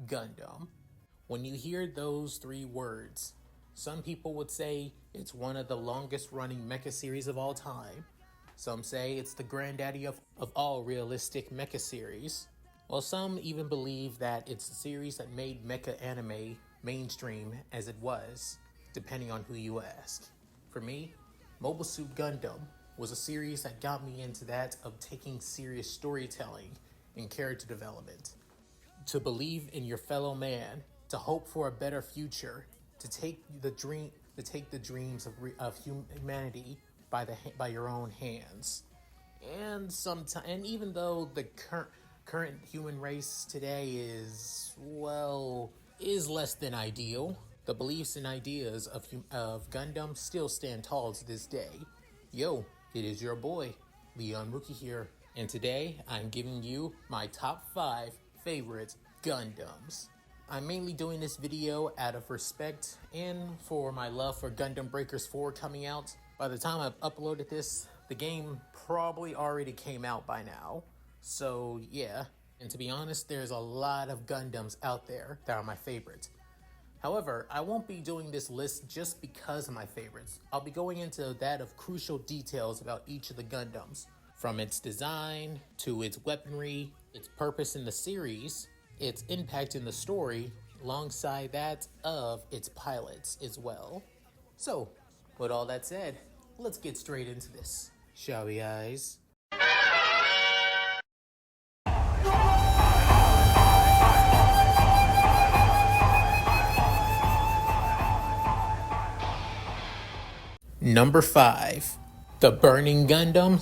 Gundam. When you hear those three words, some people would say it's one of the longest running mecha series of all time. Some say it's the granddaddy of all realistic mecha series. While some even believe that it's the series that made mecha anime mainstream as it was, depending on who you ask. For me, Mobile Suit Gundam was a series that got me into that of taking serious storytelling and character development. To believe in your fellow man, to hope for a better future, to take the dreams of humanity by your own hands. And even though the current human race today is less than ideal, the beliefs and ideas of Gundam still stand tall to this day. Yo, it is your boy, Leon Mookie here, and today I'm giving you my top 5 favorite Gundams. I'm mainly doing this video out of respect and for my love for Gundam Breakers 4 coming out. By the time I've uploaded this, the game probably already came out by now. So yeah, and to be honest, there's a lot of Gundams out there that are my favorites. However, I won't be doing this list just because of my favorites. I'll be going into that of crucial details about each of the Gundams, from its design to its weaponry, its purpose in the series, its impact in the story, alongside that of its pilots as well. So, with all that said, let's get straight into this, shall we, guys? Number 5, the Burning Gundam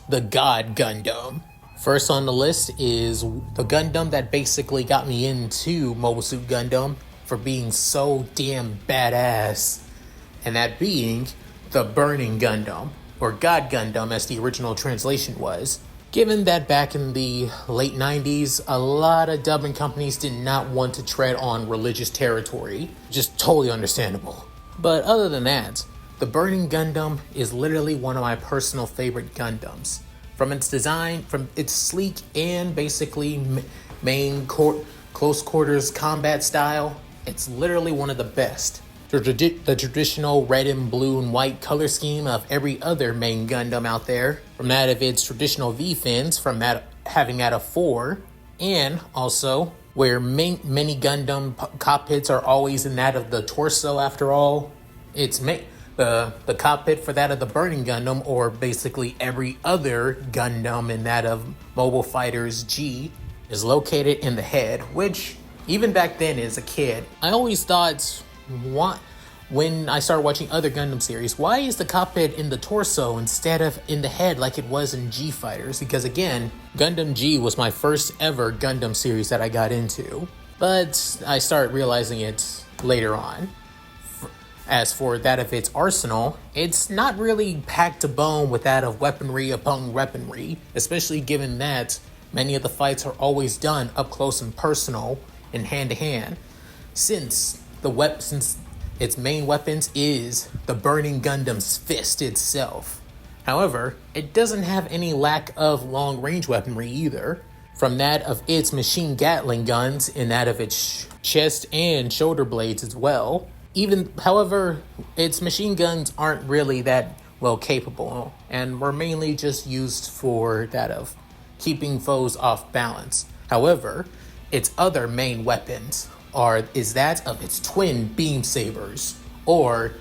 / the God Gundam. First on the list is the Gundam that basically got me into Mobile Suit Gundam for being so damn badass, and that being the Burning Gundam, or God Gundam as the original translation was. Given that back in the late 90s, a lot of dubbing companies did not want to tread on religious territory, just totally understandable. But other than that, the Burning Gundam is literally one of my personal favorite Gundams. From its design, from its sleek and basically close quarters combat style, it's literally one of the best. The traditional red and blue and white color scheme of every other main Gundam out there, from that of its traditional V-fins, from that having that of 4, and also where many Gundam cockpits are always in that of the torso after all. It's the cockpit for that of the Burning Gundam, or basically every other Gundam in that of Mobile Fighters G, is located in the head, which even back then as a kid, I always thought, when I started watching other Gundam series, why is the cockpit in the torso instead of in the head like it was in G Fighters? Because again, Gundam G was my first ever Gundam series that I got into, but I started realizing it later on. As for that of its arsenal, it's not really packed to bone with that of weaponry upon weaponry, especially given that many of the fights are always done up close and personal and hand to hand, since its main weapons is the Burning Gundam's fist itself. However, it doesn't have any lack of long-range weaponry either, from that of its machine Gatling guns and that of its chest and shoulder blades as well. However, its machine guns aren't really that well capable and were mainly just used for that of keeping foes off balance. However, its other main weapons is that of its twin beam sabers, or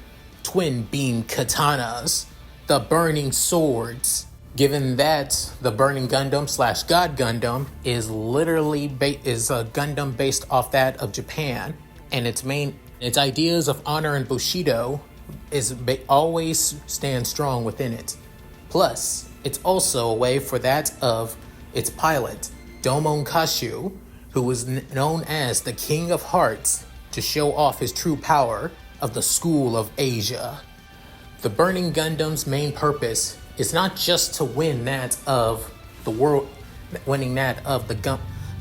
twin beam katanas, the burning swords. Given that the Burning Gundam / God Gundam is literally is a Gundam based off that of Japan, and its ideas of honor and Bushido always stand strong within it. Plus, it's also a way for that of its pilot, Domon Kashu, who was known as the King of Hearts, to show off his true power of the School of Asia. The Burning Gundam's main purpose is not just to win that of the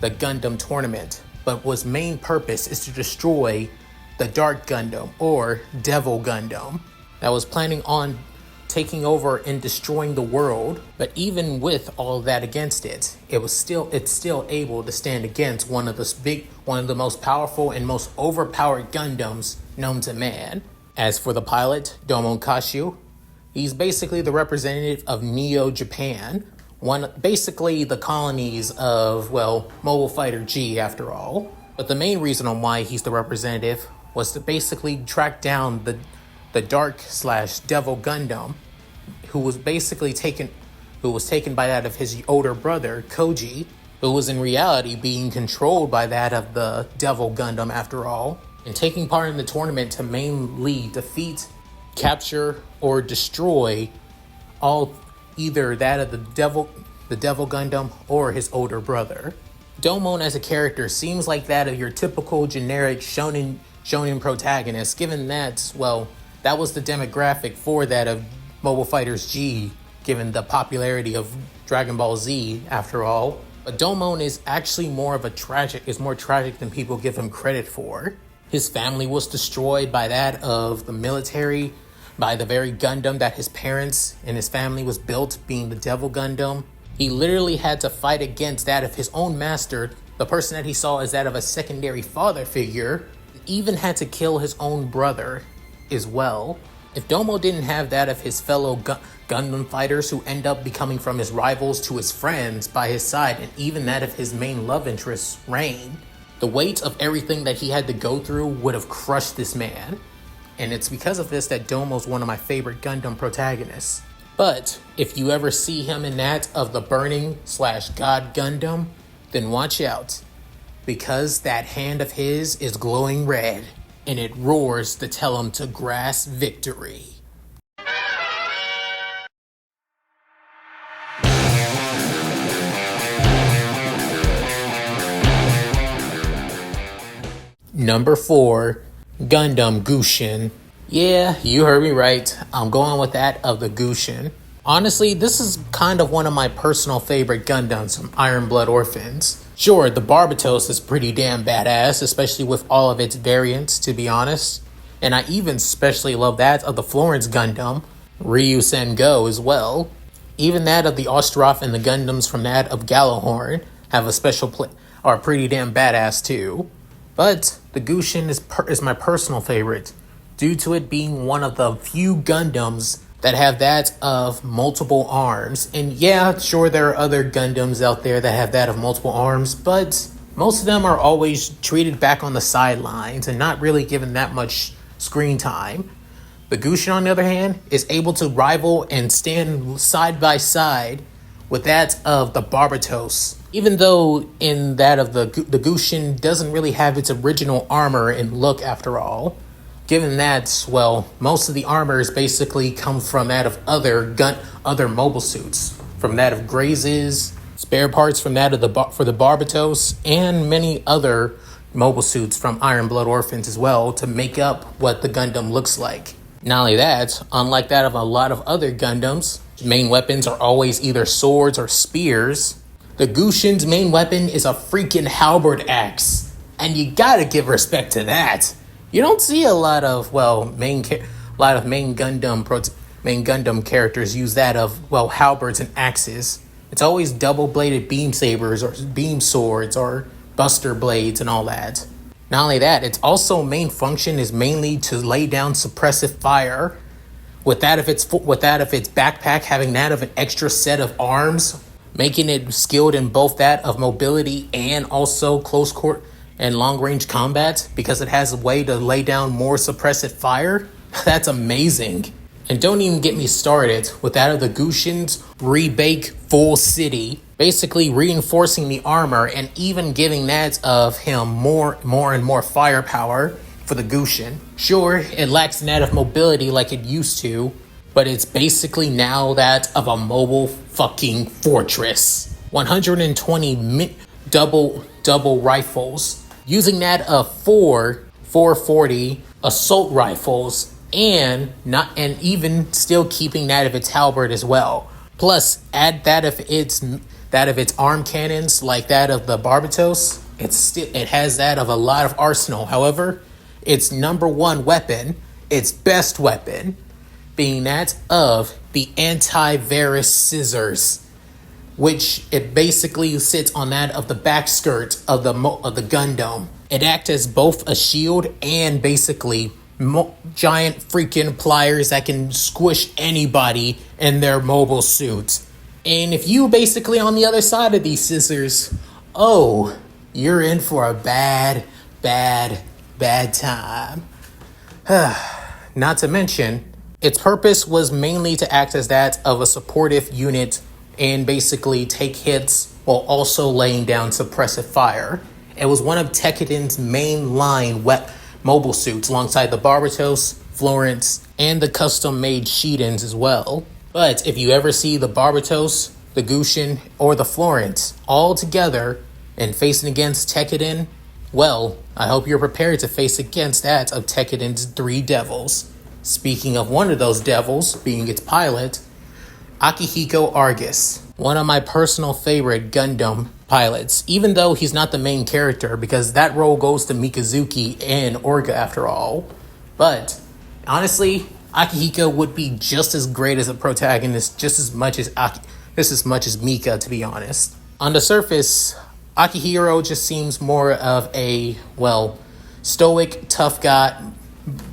Gundam tournament, but was main purpose is to destroy the Dark Gundam, or Devil Gundam, that was planning on taking over and destroying the world. But even with all of that against it, it's still able to stand against one of the most powerful and most overpowered Gundams known to man. As for the pilot, Domon Kashu, he's basically the representative of Neo Japan, basically the colonies of, Mobile Fighter G after all. But the main reason on why he's the representative was to basically track down the Dark/Devil Gundam, who was taken by that of his older brother, Koji, who was in reality being controlled by that of the Devil Gundam after all, and taking part in the tournament to mainly defeat, capture, or destroy either that of the Devil Gundam or his older brother. Domon as a character seems like that of your typical generic shonen protagonist, given that, that was the demographic for that of Mobile Fighters G, given the popularity of Dragon Ball Z after all. But Domon is actually more tragic than people give him credit for. His family was destroyed by that of the military, by the very Gundam that his parents and his family was built, being the Devil Gundam. He literally had to fight against that of his own master, the person that he saw as that of a secondary father figure, even had to kill his own brother as well. If Domo didn't have that of his fellow Gundam fighters who end up becoming from his rivals to his friends by his side, and even that of his main love interest, Rain, the weight of everything that he had to go through would have crushed this man. And it's because of this that Domo's one of my favorite Gundam protagonists. But if you ever see him in that of the Burning/God Gundam, then watch out, because that hand of his is glowing red, and it roars to tell him to grasp victory. Number 4, Gundam Gushin. Yeah, you heard me right. I'm going with that of the Gushin. Honestly, this is kind of one of my personal favorite Gundams from Iron Blood Orphans. Sure, the Barbatos is pretty damn badass, especially with all of its variants, to be honest. And I even especially love that of the Florence Gundam, Ryu Sengo as well. Even that of the Ostroff and the Gundams from that of Gallahorn have a are pretty damn badass too. But the Gushin is my personal favorite, due to it being one of the few Gundams that have that of multiple arms. And yeah, sure, there are other Gundams out there that have that of multiple arms, but most of them are always treated back on the sidelines and not really given that much screen time. The Gushin, on the other hand, is able to rival and stand side by side with that of the Barbatos. Even though in that of the Gushin doesn't really have its original armor and look after all. Given that, most of the armors basically come from that of other mobile suits, from that of Grazes, spare parts from that of for the Barbatos, and many other mobile suits from Iron Blood Orphans as well to make up what the Gundam looks like. Not only that, unlike that of a lot of other Gundams, main weapons are always either swords or spears. The Gushin's main weapon is a freaking halberd axe, and you gotta give respect to that. You don't see a lot of main Gundam characters use that of halberds and axes. It's always double-bladed beam sabers or beam swords or buster blades and all that. Not only that, its also main function is mainly to lay down suppressive fire. With that of its backpack having that of an extra set of arms, making it skilled in both that of mobility and also close court and long-range combat, because it has a way to lay down more suppressive fire. That's amazing. And don't even get me started with that of the Gushin's rebake full city, basically reinforcing the armor and even giving that of him more and more firepower for the Gushin. Sure, it lacks that of mobility like it used to, but it's basically now that of a mobile fucking fortress. 120 double rifles, using that of 440 assault rifles, and even still keeping that of its halberd as well. Plus, add that of its arm cannons like that of the Barbatos. It has that of a lot of arsenal. However, its number one weapon, its best weapon, being that of the antivirus scissors, which it basically sits on that of the back skirt of the Gundam. It acts as both a shield and basically giant freaking pliers that can squish anybody in their mobile suits. And if you basically on the other side of these scissors, oh, you're in for a bad time. Not to mention, its purpose was mainly to act as that of a supportive unit and basically take hits while also laying down suppressive fire. It was one of Tekken's main line mobile suits alongside the Barbatos, Florence, and the custom-made Shidens as well. But if you ever see the Barbatos, the Gushin, or the Florence all together and facing against Tekken, well, I hope you're prepared to face against that of Tekken's 3 devils. Speaking of one of those devils being its pilot, Akihiko Argus, one of my personal favorite Gundam pilots, even though he's not the main character because that role goes to Mikazuki and Orga after all. But honestly, Akihiko would be just as great as a protagonist, just as much as Mika, to be honest. On the surface, Akihiro just seems more of a, well, stoic, tough guy,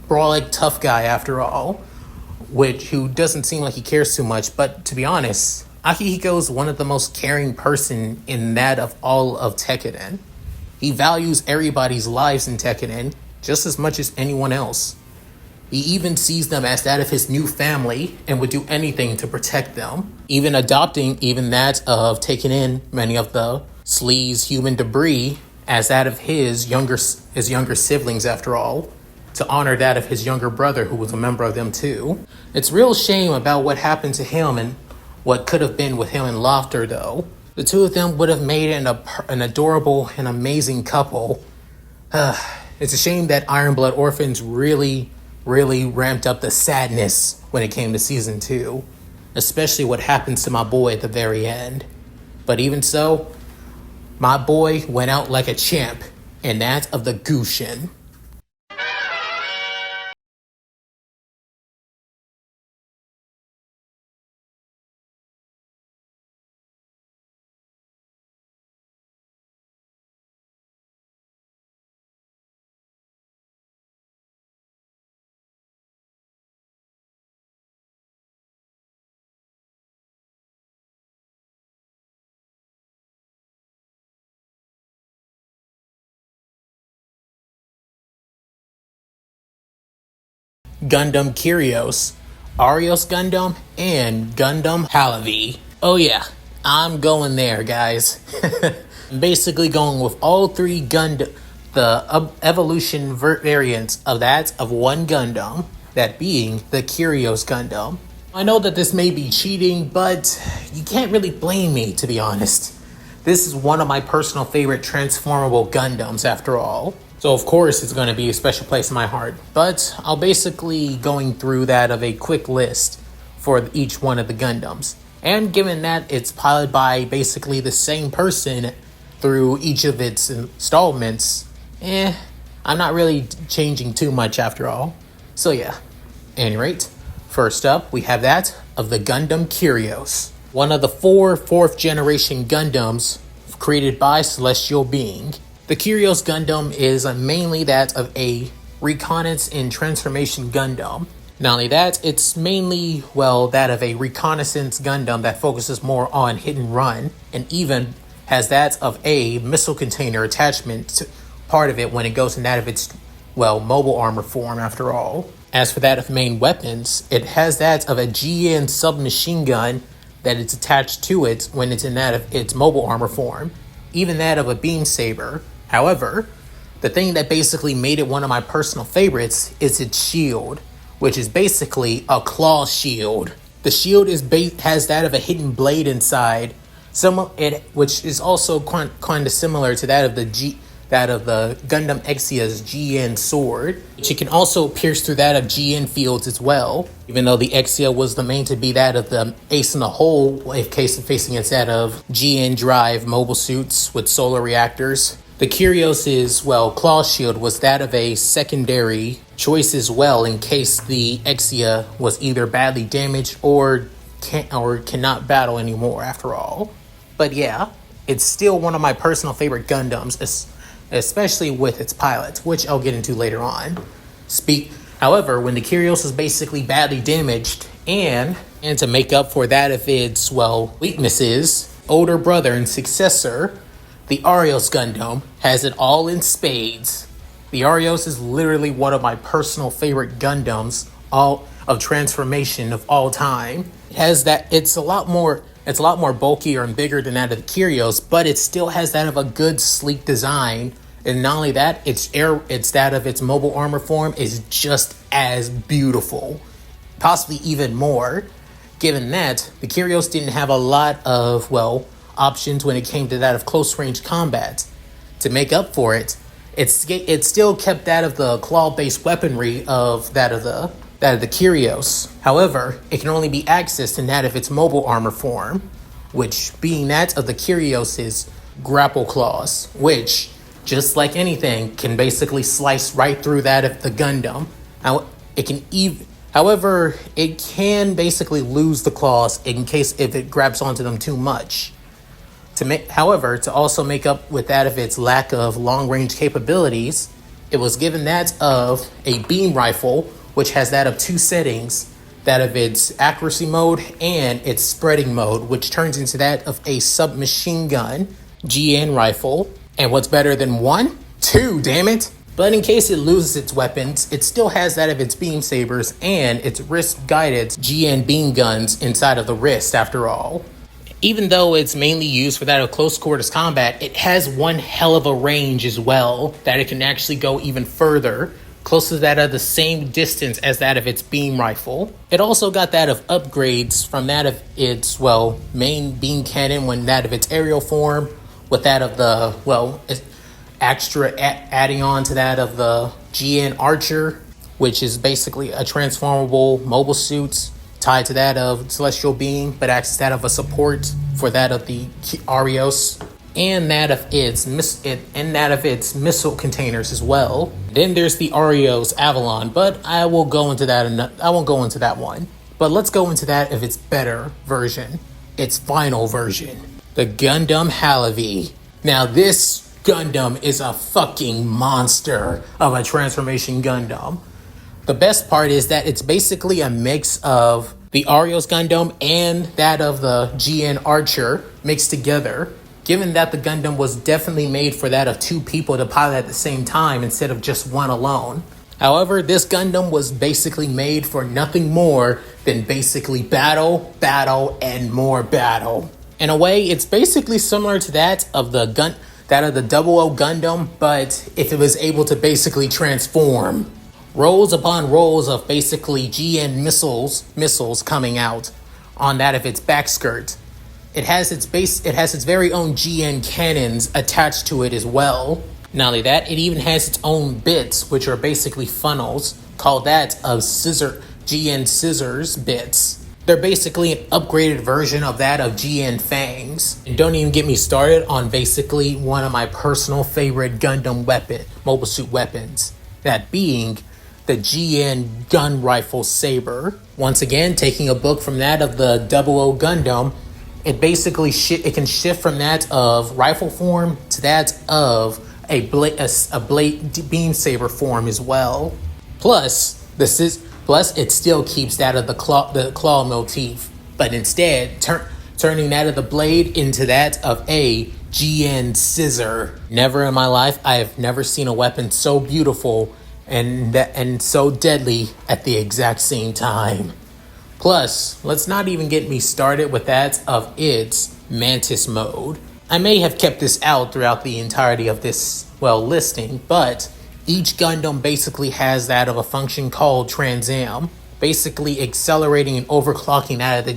brawling tough guy after all, who doesn't seem like he cares too much. But to be honest, Akihiko is one of the most caring person in that of all of Tekken. He values everybody's lives in Tekken just as much as anyone else. He even sees them as that of his new family and would do anything to protect them, even adopting even that of taking in many of the Slee's human debris as that of his younger siblings after all, to honor that of his younger brother who was a member of them too. It's real shame about what happened to him and what could have been with him and Lofter though. The two of them would have made an adorable and amazing couple. It's a shame that Iron Blood Orphans really ramped up the sadness when it came to season 2, especially what happens to my boy at the very end. But even so, my boy went out like a champ, and that of the Gushin. Gundam Kyrios, Arios Gundam, and Gundam Halavi. Oh yeah, I'm going there, guys. I'm basically going with all 3 Gundam, the evolution variants of that of one Gundam, that being the Kyrios Gundam. I know that this may be cheating, but you can't really blame me, to be honest. This is one of my personal favorite transformable Gundams after all. So of course it's going to be a special place in my heart, but I'll basically going through that of a quick list for each one of the Gundams. And given that it's piloted by basically the same person through each of its installments, I'm not really changing too much after all. So yeah, at any rate, first up we have that of the Gundam Kyrios, one of the 4 4th generation Gundams created by Celestial Being. The Kyrios Gundam is mainly that of a reconnaissance and transformation Gundam. Not only that, it's mainly, well, that of a reconnaissance Gundam that focuses more on hit and run, and even has that of a missile container attachment to part of it when it goes in that of its, well, mobile armor form after all. As for that of main weapons, it has that of a GN submachine gun that is attached to it when it's in that of its mobile armor form, even that of a beam saber. However, the thing that basically made it one of my personal favorites is its shield, which is basically a claw shield. The shield has that of a hidden blade inside, which is also kind of similar to that of the Gundam Exia's GN sword, which it can also pierce through that of GN fields as well, even though the Exia was the main to be that of the ace in the hole, in case of facing against that of GN drive mobile suits with solar reactors. The Curios's, claw shield was that of a secondary choice as well in case the Exia was either badly damaged or cannot battle anymore after all. But yeah, it's still one of my personal favorite Gundams, especially with its pilots, which I'll get into later on. However, when the Curios is basically badly damaged and to make up for that of its, weaknesses, older brother and successor, the Arios Gundam has it all in spades. The Arios is literally one of my personal favorite Gundams of transformation of all time. It has that it's a lot more bulkier and bigger than that of the Curios, but it still has that of a good sleek design. And not only that, it's that of its mobile armor form is just as beautiful, possibly even more. Given that the Curios didn't have a lot of options when it came to that of close range combat. To make up for it, it still kept that of the claw-based weaponry of that of the Curios. However, it can only be accessed in that of its mobile armor form, which being that of the Curios' grapple claws, which, just like anything, can basically slice right through that of the Gundam. However, it can basically lose the claws if it grabs onto them too much. To also make up with that of its lack of long-range capabilities, it was given that of a beam rifle, which has that of two settings, that of its accuracy mode and its spreading mode, which turns into that of a submachine gun GN rifle. And what's better than one? Two, damn it! But in case it loses its weapons, it still has that of its beam sabers and its wrist-guided GN beam guns inside of the wrist after all. Even though it's mainly used for that of close quarters combat, it has one hell of a range as well, that it can actually go even further, close to that of the same distance as that of its beam rifle. It also got that of upgrades from that of its, main beam cannon when that of its aerial form, with that of the, adding on to that of the GN Archer, which is basically a transformable mobile suit tied to that of Celestial Beam, but acts as that of a support for that of the Arios, and that of its missile containers as well. Then there's the Arios Avalon, but I won't go into that one. But let's go into that of its better version, its final version, the Gundam Halavi. Now this Gundam is a fucking monster of a transformation Gundam. The best part is that it's basically a mix of the Arios Gundam and that of the GN Archer mixed together, given that the Gundam was definitely made for that of two people to pilot at the same time instead of just one alone. However, this Gundam was basically made for nothing more than basically battle, and more battle. In a way, it's basically similar to that of the 00 Gundam, but if it was able to basically transform. Rows upon rows of basically GN missiles coming out on that of its back skirt. It has its very own GN cannons attached to it as well. Not only that, it even has its own bits, which are basically funnels, called that of GN scissors bits. They're basically an upgraded version of that of GN fangs. And don't even get me started on basically one of my personal favorite Gundam mobile suit weapons, that being the GN gun rifle saber. Once again, taking a book from that of the 00 Gundam, it basically it can shift from that of rifle form to that of a blade beam saber form as well. Plus it still keeps that of the claw motif, but instead turning that of the blade into that of a GN scissor. Never in my life I have never seen a weapon so beautiful and so deadly at the exact same time. Plus, let's not even get me started with that of its Mantis mode. I may have kept this out throughout the entirety of this, listing, but each Gundam basically has that of a function called Transam, basically accelerating and overclocking that of the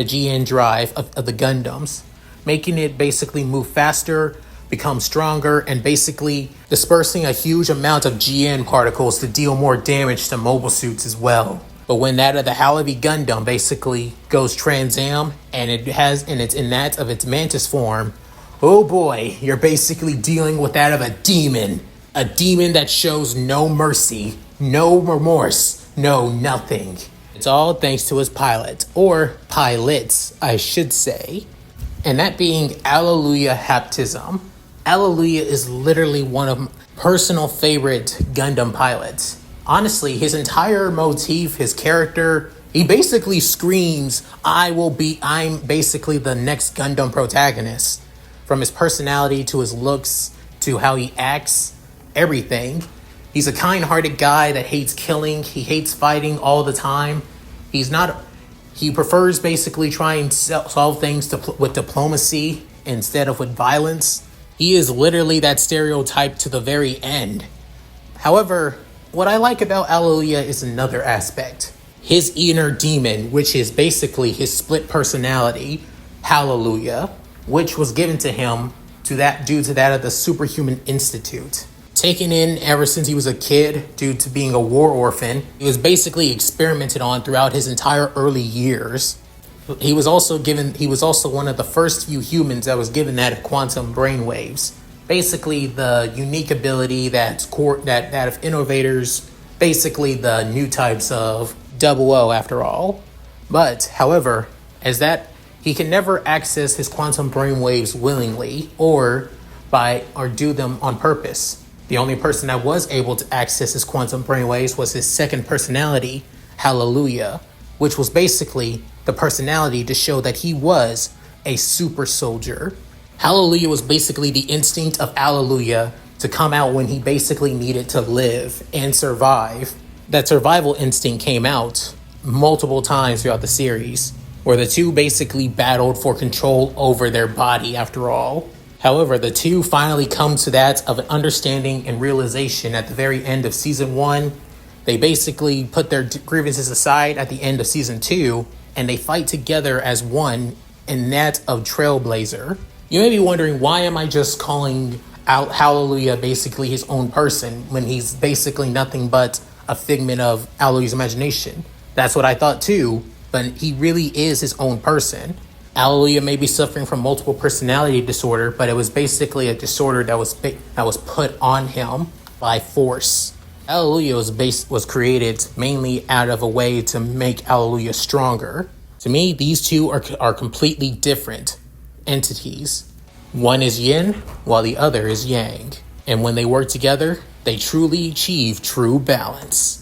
GN drive of the Gundams, making it basically move faster, become stronger, and basically dispersing a huge amount of GN particles to deal more damage to mobile suits as well. But when that of the Halavi Gundam basically goes Transam, and it's in that of its Mantis form, Oh boy, you're basically dealing with that of a demon. A demon that shows no mercy, no remorse, no nothing. It's all thanks to his pilot, or pilots, I should say. And that being Alleluia Haptism. Alleluia is literally one of my personal favorite Gundam pilots. Honestly, his entire motif, his character, he basically screams, I'm basically the next Gundam protagonist. From his personality to his looks to how he acts, everything. He's a kind-hearted guy that hates killing. He hates fighting all the time. He prefers basically trying to solve things with diplomacy instead of with violence. He is literally that stereotype to the very end. However, what I like about Alleluia is another aspect. His inner demon, which is basically his split personality, Hallelujah, which was given to him due to that of the Superhuman Institute. Taken in ever since he was a kid due to being a war orphan, he was basically experimented on throughout his entire early years. He was also one of the first few humans that was given that quantum brainwaves. Basically, the unique ability that of innovators, basically the new types of Double O after all. But, however, he can never access his quantum brainwaves willingly or do them on purpose. The only person that was able to access his quantum brainwaves was his second personality, Hallelujah, which was basically the personality to show that he was a super soldier. Hallelujah was basically the instinct of Alleluia to come out when he basically needed to live and survive. That survival instinct came out multiple times throughout the series, where the two basically battled for control over their body after all. However, the two finally come to that of an understanding and realization at the very end of Season 1. They basically put their grievances aside at the end of Season 2, and they fight together as one in that of Trailblazer. You may be wondering, why am I just calling out Hallelujah basically his own person when he's basically nothing but a figment of Alleluia's imagination? That's what I thought too, but he really is his own person. Alleluia may be suffering from multiple personality disorder, but it was basically a disorder that was put on him by force. Alleluia was created mainly out of a way to make Alleluia stronger. To me, these two are completely different entities. One is yin, while the other is yang. And when they work together, they truly achieve true balance.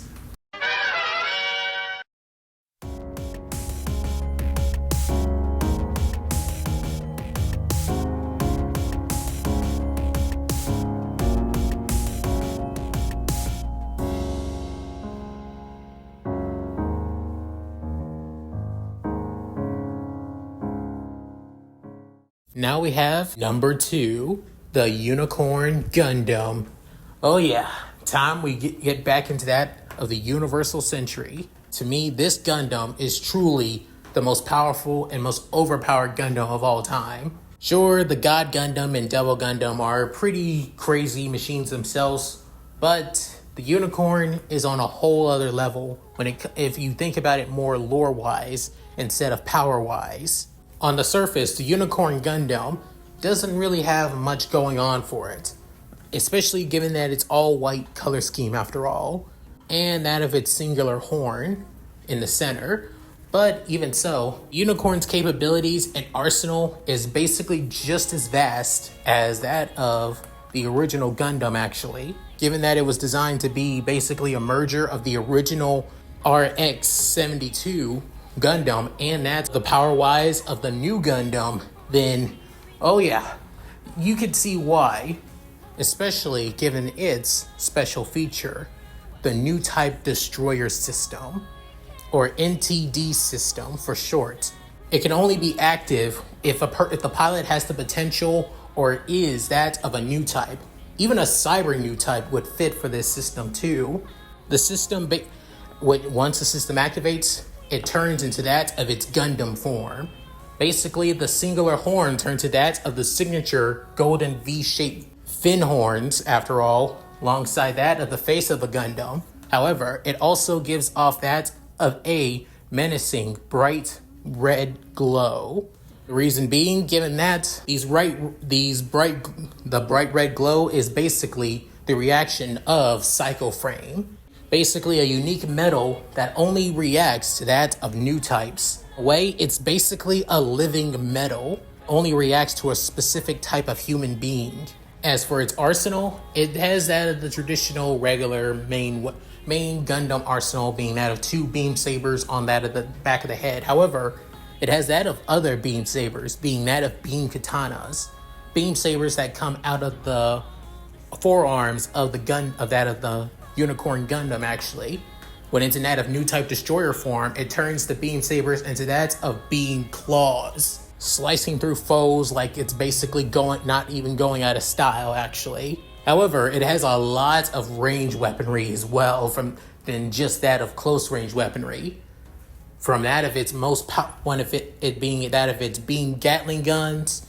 Now we have number 2, the Unicorn Gundam. Oh yeah, time we get back into that of the Universal Century. To me, this Gundam is truly the most powerful and most overpowered Gundam of all time. Sure, the God Gundam and Devil Gundam are pretty crazy machines themselves, but the Unicorn is on a whole other level if you think about it more lore-wise instead of power-wise. On the surface, the Unicorn Gundam doesn't really have much going on for it, especially given that it's all white color scheme after all, and that of its singular horn in the center. But even so, Unicorn's capabilities and arsenal is basically just as vast as that of the original Gundam actually, given that it was designed to be basically a merger of the original RX-72 Gundam and that's the power-wise of the new Gundam, then, oh yeah, you could see why, especially given its special feature, the new type destroyer system, or NTD system for short. It can only be active if the pilot has the potential or is that of a new type. Even a cyber new type would fit for this system too. The system, once the system activates, it turns into that of its Gundam form. Basically, the singular horn turns to that of the signature golden V-shaped fin horns, after all, alongside that of the face of the Gundam. However, it also gives off that of a menacing, bright red glow. The reason being, given that the bright red glow is basically the reaction of Psycho Frame, basically a unique metal that only reacts to that of new types. In a way, it's basically a living metal, only reacts to a specific type of human being. As for its arsenal, it has that of the traditional regular main Gundam arsenal, being that of 2 beam sabers on that of the back of the head. However, it has that of other beam sabers, being that of beam katanas, beam sabers that come out of the forearms of the Unicorn Gundam. Actually, when it's in that of new type destroyer form, it turns the beam sabers into that of beam claws, slicing through foes like it's basically not even going out of style, actually. However, it has a lot of range weaponry as well than just that of close range weaponry. From that of its its beam Gatling guns,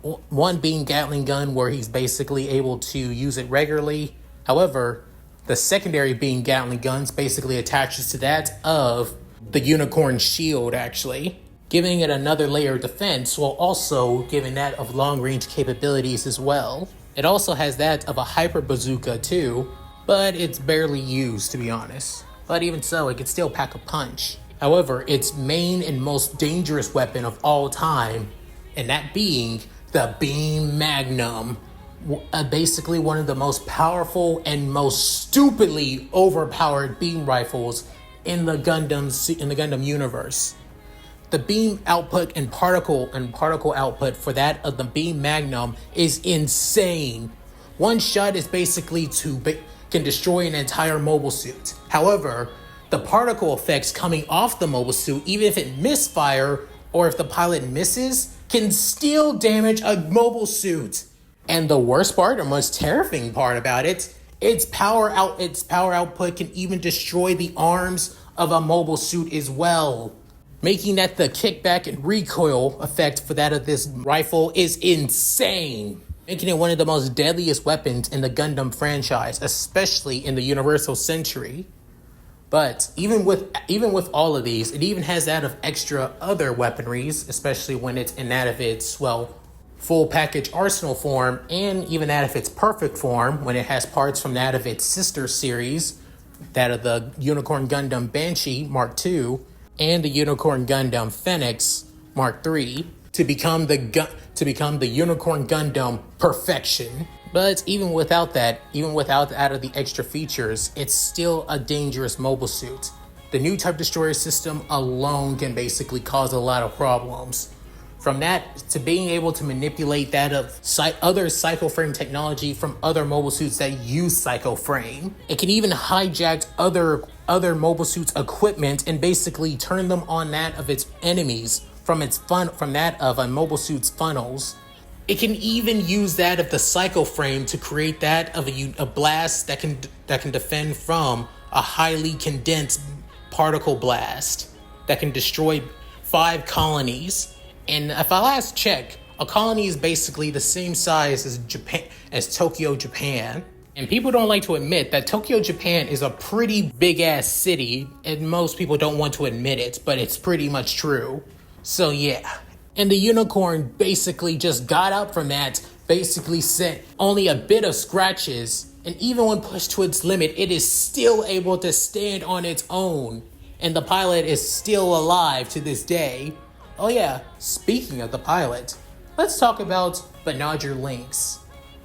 one beam Gatling gun where he's basically able to use it regularly. However, the secondary beam Gatling guns basically attaches to that of the Unicorn shield, actually, giving it another layer of defense while also giving that of long-range capabilities as well. It also has that of a hyper bazooka too, but it's barely used, to be honest. But even so, it can still pack a punch. However, its main and most dangerous weapon of all time, and that being the Beam Magnum, basically one of the most powerful and most stupidly overpowered beam rifles in the Gundam universe. The beam output and particle output for that of the Beam Magnum is insane. One shot is basically can destroy an entire mobile suit. However, the particle effects coming off the mobile suit, even if it misfire or if the pilot misses, can still damage a mobile suit. And the worst part, or most terrifying part about it, its power output can even destroy the arms of a mobile suit as well, making that the kickback and recoil effect for that of this rifle is insane, making it one of the most deadliest weapons in the Gundam franchise, especially in the Universal Century. But even with all of these, it even has that of extra other weaponries, especially when it's in that of its, full package arsenal form, and even that of its perfect form, when it has parts from that of its sister series, that of the Unicorn Gundam Banshee Mark II, and the Unicorn Gundam Phoenix Mark III, to become the Unicorn Gundam Perfection. But even without out of the extra features, it's still a dangerous mobile suit. The new type destroyer system alone can basically cause a lot of problems. From that to being able to manipulate that of other Psycho Frame technology from other mobile suits that use Psycho Frame. It can even hijack other mobile suits' equipment and basically turn them on that of its enemies from that of a mobile suit's funnels. It can even use that of the Psycho Frame to create that of a blast that can defend from a highly condensed particle blast that can destroy 5 colonies. And if I last check, a colony is basically the same size as Tokyo, Japan. And people don't like to admit that Tokyo, Japan is a pretty big ass city, and most people don't want to admit it, but it's pretty much true. So yeah. And the Unicorn basically just got up from that, basically sent only a bit of scratches, and even when pushed to its limit, it is still able to stand on its own. And the pilot is still alive to this day. Oh yeah, speaking of the pilot, let's talk about Banagher Lynx.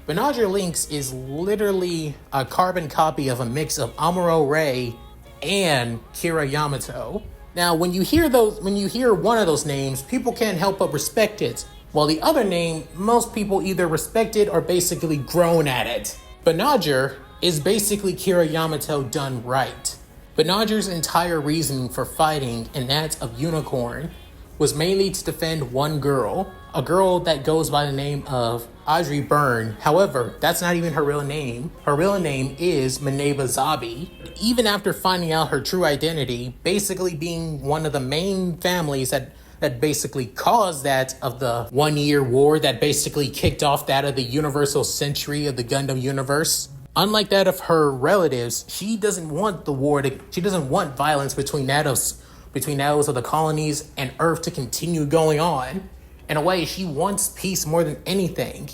Banagher Lynx is literally a carbon copy of a mix of Amuro Ray and Kira Yamato. Now, when you hear one of those names, people can't help but respect it, while the other name, most people either respect it or basically groan at it. Banagher is basically Kira Yamato done right. Banagher's entire reasoning for fighting, and that of Unicorn, was mainly to defend one girl, a girl that goes by the name of Audrey Byrne. However, that's not even her real name. Her real name is Mineba Zabi. Even after finding out her true identity, basically being one of the main families that basically caused that of the 1 year war that basically kicked off that of the Universal Century of the Gundam universe. Unlike that of her relatives, she doesn't want the war she doesn't want violence between those of the colonies and Earth to continue going on. In a way, she wants peace more than anything.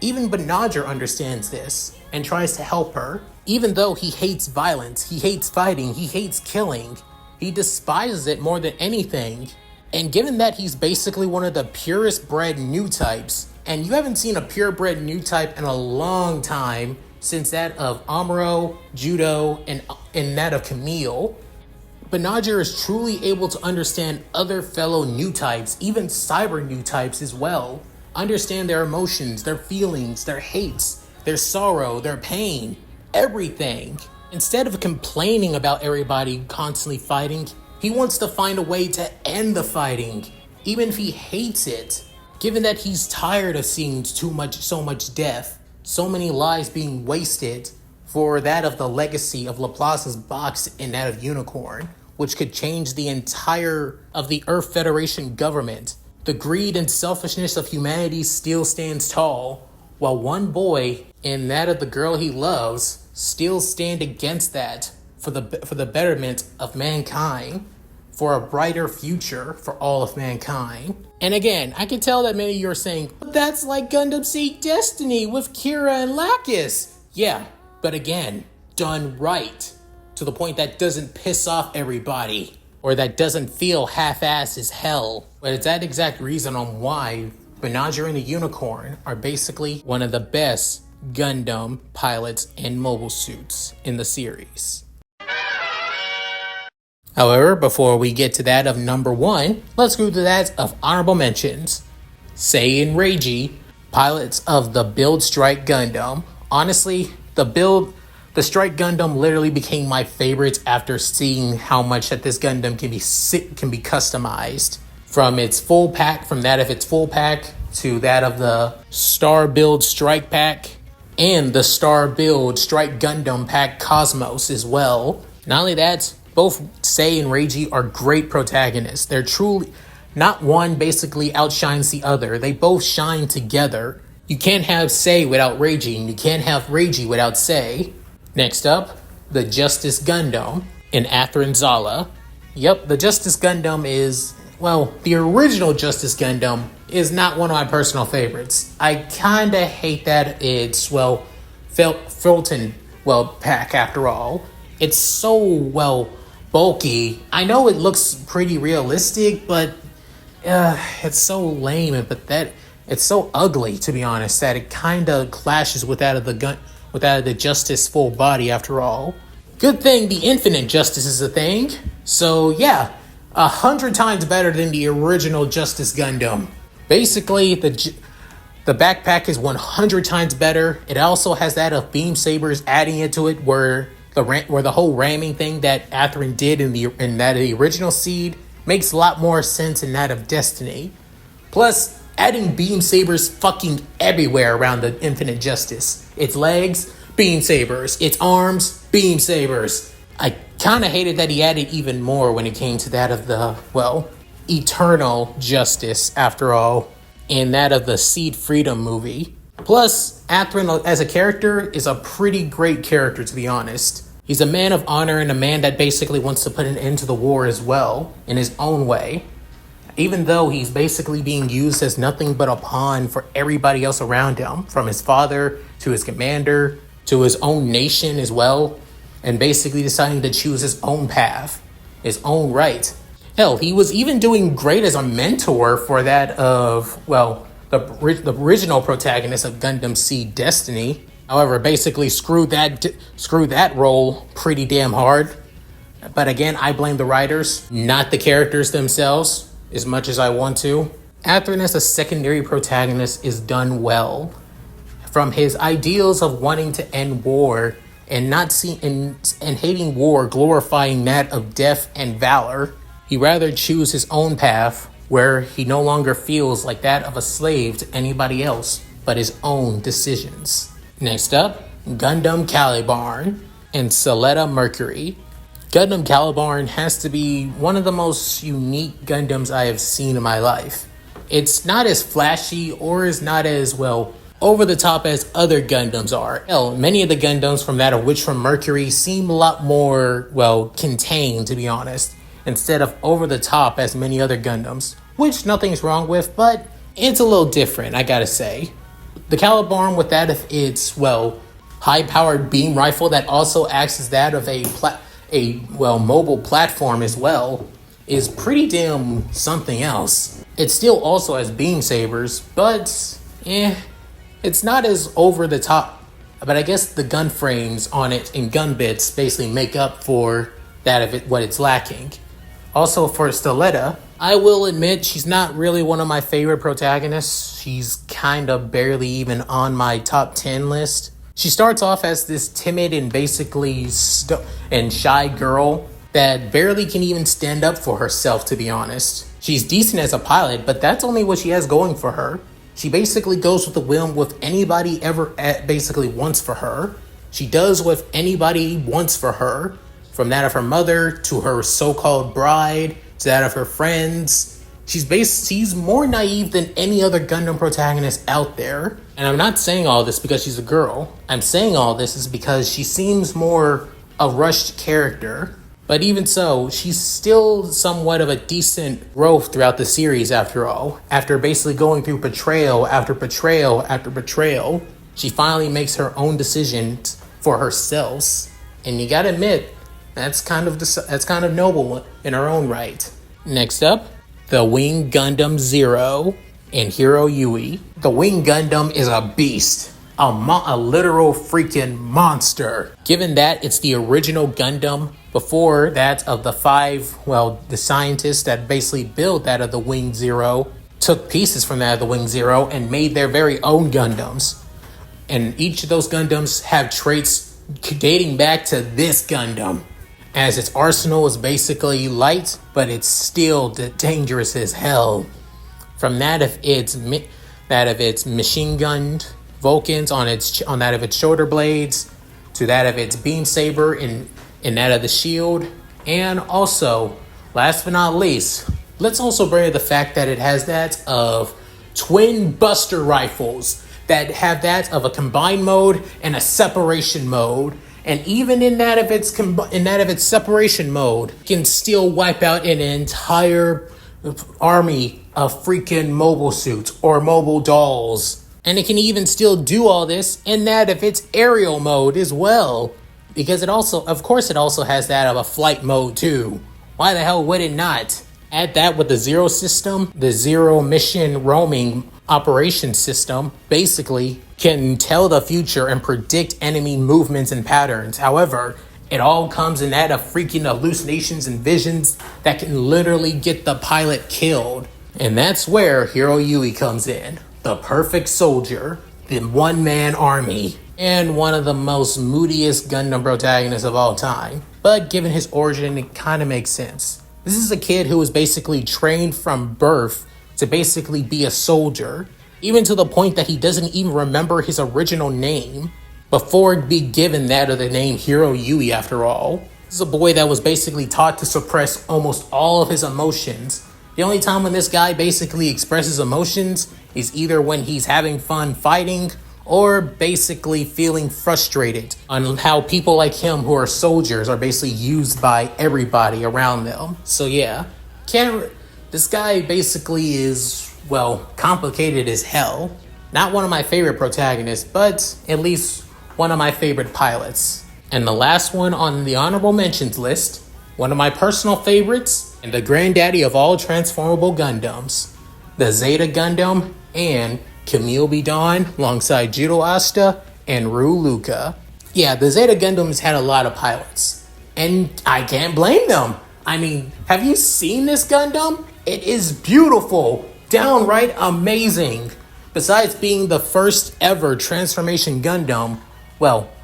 Even Banagher understands this and tries to help her. Even though he hates violence, he hates fighting, he hates killing, he despises it more than anything. And given that he's basically one of the purest bred new types, and you haven't seen a purebred new type in a long time, since that of Amuro, Judo, and that of Camille, Banagher is truly able to understand other fellow new types, even cyber new types as well. Understand their emotions, their feelings, their hates, their sorrow, their pain, everything. Instead of complaining about everybody constantly fighting, he wants to find a way to end the fighting, even if he hates it. Given that he's tired of seeing so much death, so many lives being wasted for that of the legacy of Laplace's box and that of Unicorn, which could change the entire of the Earth Federation government. The greed and selfishness of humanity still stands tall, while one boy and that of the girl he loves still stand against that for the betterment of mankind, for a brighter future for all of mankind. And again, I can tell that many of you are saying, but that's like Gundam Seed Destiny with Kira and Lacus. Yeah, but again, done right, to the point that doesn't piss off everybody, or that doesn't feel half-assed as hell. But it's that exact reason on why Banagher and the Unicorn are basically one of the best Gundam pilots and mobile suits in the series. However, before we get to that of number 1, let's go to that of honorable mentions. Sei and Reiji, pilots of the Build Strike Gundam. Honestly, the Strike Gundam literally became my favorite after seeing how much that this Gundam can be customized. From that of its full pack to that of the Star Build Strike Pack and the Star Build Strike Gundam Pack Cosmos as well. Not only that, both Sei and Reiji are great protagonists. They're truly, not one basically outshines the other. They both shine together. You can't have Sei without Reiji, and you can't have Reiji without Sei. Next up, the Justice Gundam in Athrun Zala. Yep, the Justice Gundam is, well, the original Justice Gundam is not one of my personal favorites. I kinda hate that it's, well, Fulton, pack after all. It's so, bulky. I know it looks pretty realistic, but it's so lame, it's so ugly, to be honest, that it kinda clashes with that of the Justice full body after all. Good thing the Infinite Justice is a thing. So yeah, 100 times better than the original Justice Gundam. Basically, the backpack is 100 times better. It also has that of beam sabers, adding it to it, where the whole ramming thing that Athrun did in that of the original Seed makes a lot more sense in that of Destiny. Plus, adding beam sabers fucking everywhere around the Infinite Justice. Its legs, beam sabers. Its arms, beam sabers. I kinda hated that he added even more when it came to that of the, Eternal Justice, after all, and that of the Seed Freedom movie. Plus, Athrun as a character is a pretty great character, to be honest. He's a man of honor and a man that basically wants to put an end to the war as well, in his own way. Even though he's basically being used as nothing but a pawn for everybody else around him, from his father to his commander to his own nation as well, and basically deciding to choose his own path, his own right. Hell, he was even doing great as a mentor for that of, the original protagonist of Gundam Seed Destiny. However, basically screwed that role pretty damn hard. But again, I blame the writers, not the characters themselves, as much as I want to. Athrun as a secondary protagonist is done well. From his ideals of wanting to end war and hating war, glorifying that of death and valor, he rather choose his own path, where he no longer feels like that of a slave to anybody else but his own decisions. Next up, Gundam Calibarn and Zeta Mercury. Gundam Calibarn has to be one of the most unique Gundams I have seen in my life. It's not as flashy or is not as, over the top as other Gundams are. Hell, many of the Gundams from that of Witch from Mercury seem a lot more, contained, to be honest, instead of over the top as many other Gundams, which nothing's wrong with, but It's a little different, I gotta say. The Calibarn with that of its, well, high-powered beam rifle that also acts as that of a mobile platform as well is pretty damn something else. It still also has beam sabers, but it's not as over the top. But I guess the gun frames on it and gun bits basically make up for that of it, what it's lacking. Also for Stelletta, I will admit she's not really one of my favorite protagonists. She's kind of barely even on my top 10 list. She starts off as this timid and basically shy girl that barely can even stand up for herself, to be honest. She's decent as a pilot, but that's only what she has going for her. She basically goes with the whim with anybody ever basically wants for her. She does what anybody wants for her, from that of her mother to her so-called bride to that of her friends. She's more naive than any other Gundam protagonist out there. And I'm not saying all this because she's a girl. I'm saying all this is because she seems more a rushed character. But even so, she's still somewhat of a decent growth throughout the series after all. After basically going through betrayal after betrayal after betrayal, she finally makes her own decisions for herself. And you gotta admit, that's kind of noble in her own right. Next up, the Wing Gundam Zero and Hero Yui. The Wing Gundam is a beast. A literal freaking monster. Given that it's the original Gundam before that of the the scientists that basically built that of the Wing Zero took pieces from that of the Wing Zero and made their very own Gundams. And each of those Gundams have traits dating back to this Gundam, as its arsenal is basically light, but it's still dangerous as hell. From that of its machine gun Vulcans on that of its shoulder blades, to that of its beam saber in that of the shield, and also, last but not least, let's also bring up the fact that it has that of twin buster rifles that have that of a combined mode and a separation mode. And even in that of its separation mode, can still wipe out an entire army of freaking mobile suits or mobile dolls. And it can even still do all this in that of its aerial mode as well. Because it also has that of a flight mode too. Why the hell would it not? Add that with the Zero system, the Zero mission roaming operation system, basically can tell the future and predict enemy movements and patterns. However, it all comes in that of freaking hallucinations and visions that can literally get the pilot killed. And that's where Hero Yui comes in. The perfect soldier, the one-man army, and one of the most moodiest Gundam protagonists of all time. But given his origin, it kind of makes sense. This is a kid who was basically trained from birth to basically be a soldier, even to the point that he doesn't even remember his original name before being given that of the name Hero Yui after all. This is a boy that was basically taught to suppress almost all of his emotions. The only time when this guy basically expresses emotions is either when he's having fun fighting or basically feeling frustrated on how people like him who are soldiers are basically used by everybody around them. So yeah, this guy basically is, complicated as hell. Not one of my favorite protagonists, but at least one of my favorite pilots. And the last one on the honorable mentions list, one of my personal favorites, and the granddaddy of all transformable Gundams, the Zeta Gundam and Camille B. Dawn alongside Judo Asta and Rue Luca. Yeah, the Zeta Gundams had a lot of pilots, and I can't blame them. I mean, have you seen this Gundam? It is beautiful, downright amazing. Besides being the first ever transformation Gundam,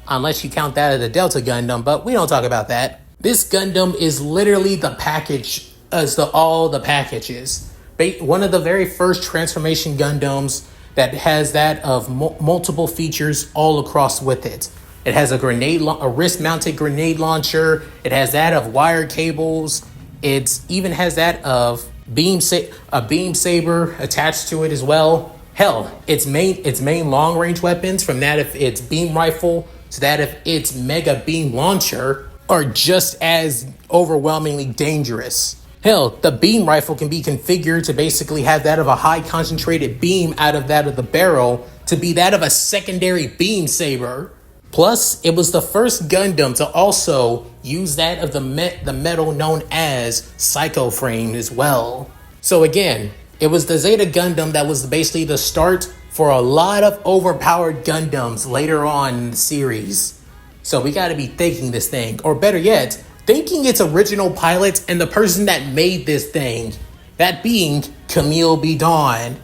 unless you count that as the Delta Gundam, but we don't talk about that. This Gundam is literally the package all the packages. One of the very first transformation Gundams that has that of multiple features all across with it. It has a wrist-mounted grenade launcher. It has that of wire cables. It even has that of a beam saber attached to it as well. Hell, its main long-range weapons, from that of its beam rifle to that of its mega beam launcher, are just as overwhelmingly dangerous. Hell, the beam rifle can be configured to basically have that of a high concentrated beam out of that of the barrel to be that of a secondary beam saber. Plus, it was the first Gundam to also use that of the metal known as Psycho Frame as well. So again, it was the Zeta Gundam that was basically the start for a lot of overpowered Gundams later on in the series. So we gotta be thanking this thing, or better yet, thanking its original pilot and the person that made this thing. That being Camille B. Dawn,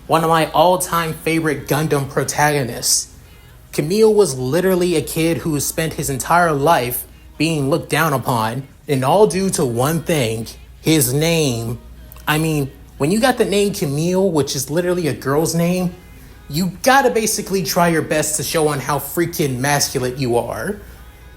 one of my all-time favorite Gundam protagonists. Camille was literally a kid who spent his entire life being looked down upon, and all due to one thing, his name. I mean, when you got the name Camille, which is literally a girl's name, you gotta basically try your best to show on how freaking masculine you are.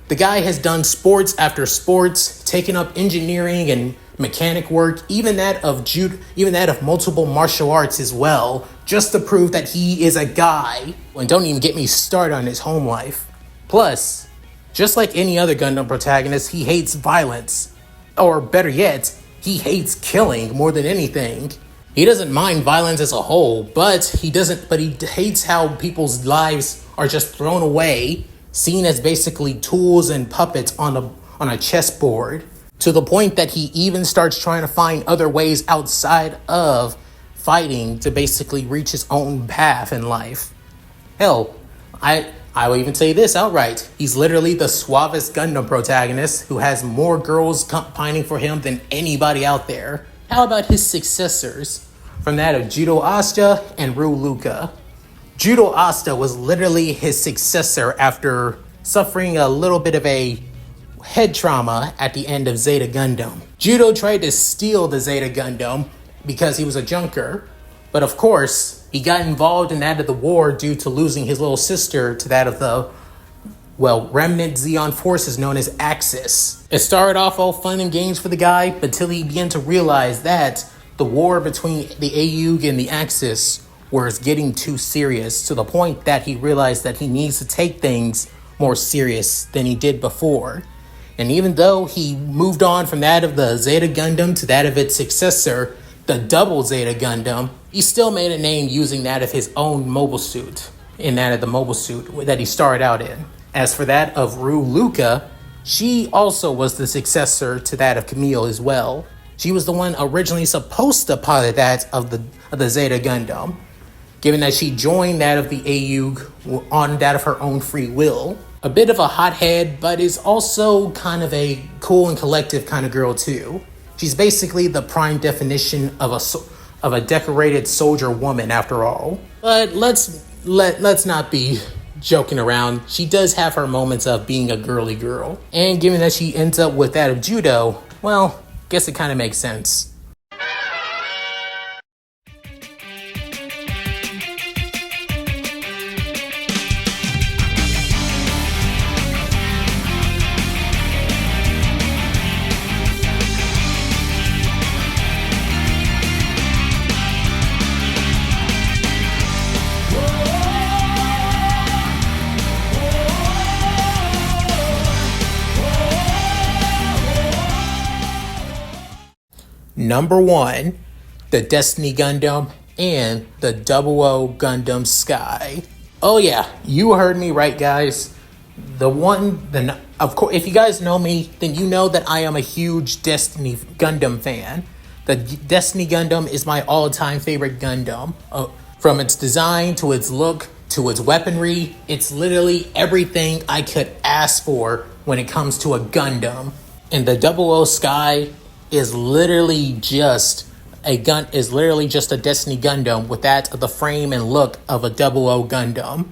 The guy has done sports after sports, taken up engineering and mechanic work, even that of multiple martial arts as well, just to prove that he is a guy. And don't even get me started on his home life. Plus, just like any other Gundam protagonist, he hates violence. Or better yet, he hates killing more than anything. He doesn't mind violence as a whole, but he hates how people's lives are just thrown away, seen as basically tools and puppets on a chessboard, to the point that he even starts trying to find other ways outside of fighting to basically reach his own path in life. Hell, I will even say this outright. He's literally the suavest Gundam protagonist who has more girls pining for him than anybody out there. How about his successors? From that of Judo Asta and Ru Luca. Judo Asta was literally his successor after suffering a little bit of a head trauma at the end of Zeta Gundam. Judo tried to steal the Zeta Gundam because he was a junker, but of course, he got involved in that of the war due to losing his little sister to that of the, remnant Zeon forces known as Axis. It started off all fun and games for the guy until he began to realize that the war between the AUG and the Axis was getting too serious, to the point that he realized that he needs to take things more serious than he did before. And even though he moved on from that of the Zeta Gundam to that of its successor, the Double Zeta Gundam, he still made a name using that of his own mobile suit, in that of the mobile suit that he started out in. As for that of Ru Luca, she also was the successor to that of Camille as well. She was the one originally supposed to pilot that of the Zeta Gundam, given that she joined that of the AUG on that of her own free will. A bit of a hothead, but is also kind of a cool and collective kind of girl too. She's basically the prime definition of a decorated soldier woman after all. But let's not be joking around. She does have her moments of being a girly girl. And given that she ends up with that of judo, well, guess it kind of makes sense. Number 1, the Destiny Gundam and the 00 Gundam Sky. Oh yeah, you heard me right, guys. Of course, if you guys know me, then you know that I am a huge Destiny Gundam fan. The Destiny Gundam is my all-time favorite Gundam. From its design to its look to its weaponry, it's literally everything I could ask for when it comes to a Gundam. And the 00 Sky is literally just a Destiny Gundam with that of the frame and look of a 00 Gundam.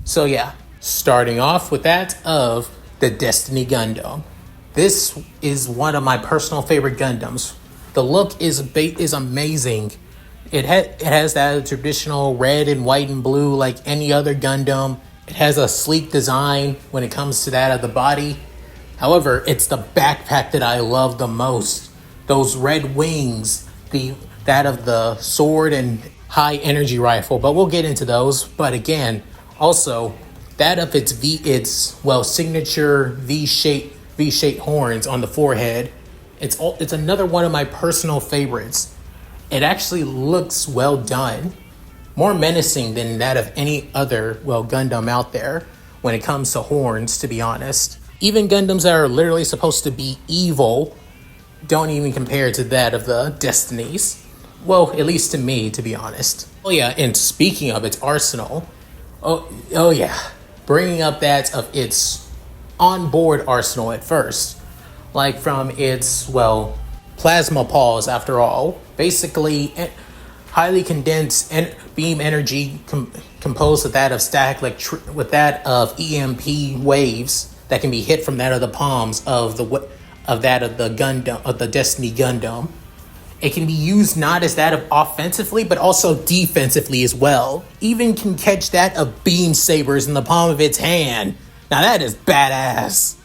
So yeah, starting off with that of the Destiny Gundam. This is one of my personal favorite Gundams. The look is amazing. It has that traditional red and white and blue like any other Gundam. It has a sleek design when it comes to that of the body. However, it's the backpack that I love the most. Those red wings, that of the sword and high energy rifle, but we'll get into those. But again, also that of its signature V-shaped horns on the forehead, It's another one of my personal favorites. It actually looks well done, more menacing than that of any other, well, Gundam out there when it comes to horns, to be honest. Even Gundams that are literally supposed to be evil don't even compare to that of the Destinies. Well, at least to me, to be honest. Oh yeah, and speaking of its arsenal, oh yeah, bringing up that of its onboard arsenal at first, like from its, well, plasma pulse after all, basically highly condensed and beam energy composed with that of with that of EMP waves that can be hit from that of the palms of the Gundam of the Destiny Gundam. It can be used not as that of offensively, but also defensively as well. Even can catch that of beam sabers in the palm of its hand. Now that is badass.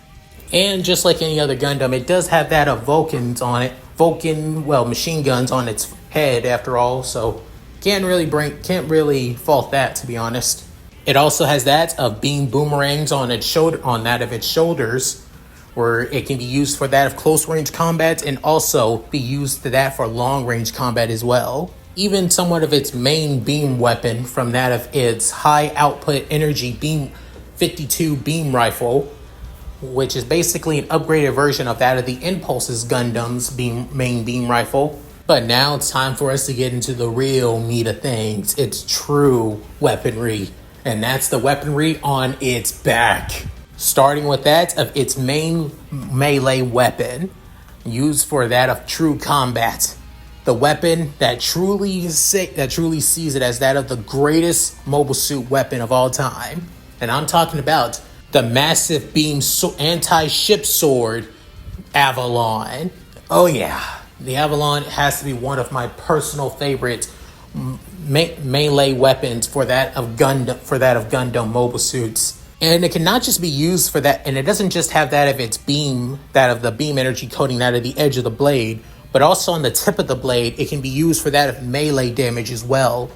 And just like any other Gundam, it does have that of Vulcans on it. Machine guns on its head after all, so can't really fault that, to be honest. It also has that of beam boomerangs on its shoulders, where it can be used for that of close range combat and also be used to that for long range combat as well. Even somewhat of its main beam weapon from that of its high output energy beam 52 beam rifle, which is basically an upgraded version of that of the Impulse's Gundam's main beam rifle. But now it's time for us to get into the real meat of things, its true weaponry, and that's the weaponry on its back. Starting with that of its main melee weapon, used for that of true combat. The weapon that truly sees it as that of the greatest mobile suit weapon of all time. And I'm talking about the massive beam anti-ship sword, Avalon. Oh yeah, the Avalon has to be one of my personal favorite melee weapons for that of Gundam mobile suits. And it can not just be used for that, and it doesn't just have that of its beam, that of the beam energy coating that of the edge of the blade, but also on the tip of the blade, it can be used for that of melee damage as well.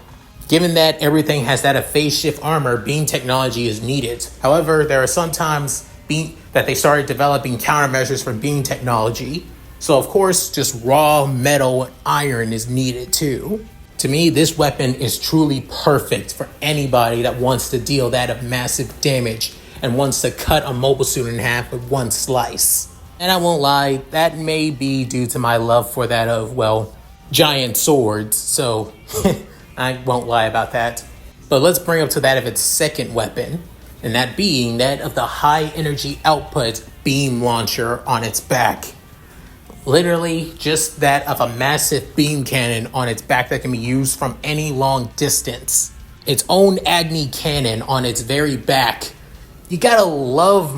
Given that everything has that of phase shift armor, beam technology is needed. However, there are sometimes that they started developing countermeasures for beam technology. So of course, just raw metal iron is needed too. To me, this weapon is truly perfect for anybody that wants to deal that of massive damage and wants to cut a mobile suit in half with one slice. And I won't lie, that may be due to my love for that of, well, giant swords, so I won't lie about that. But let's bring up to that of its second weapon, and that being that of the high energy output beam launcher on its back. Literally just that of a massive beam cannon on its back that can be used from any long distance. Its own Agni cannon on its very back. You gotta love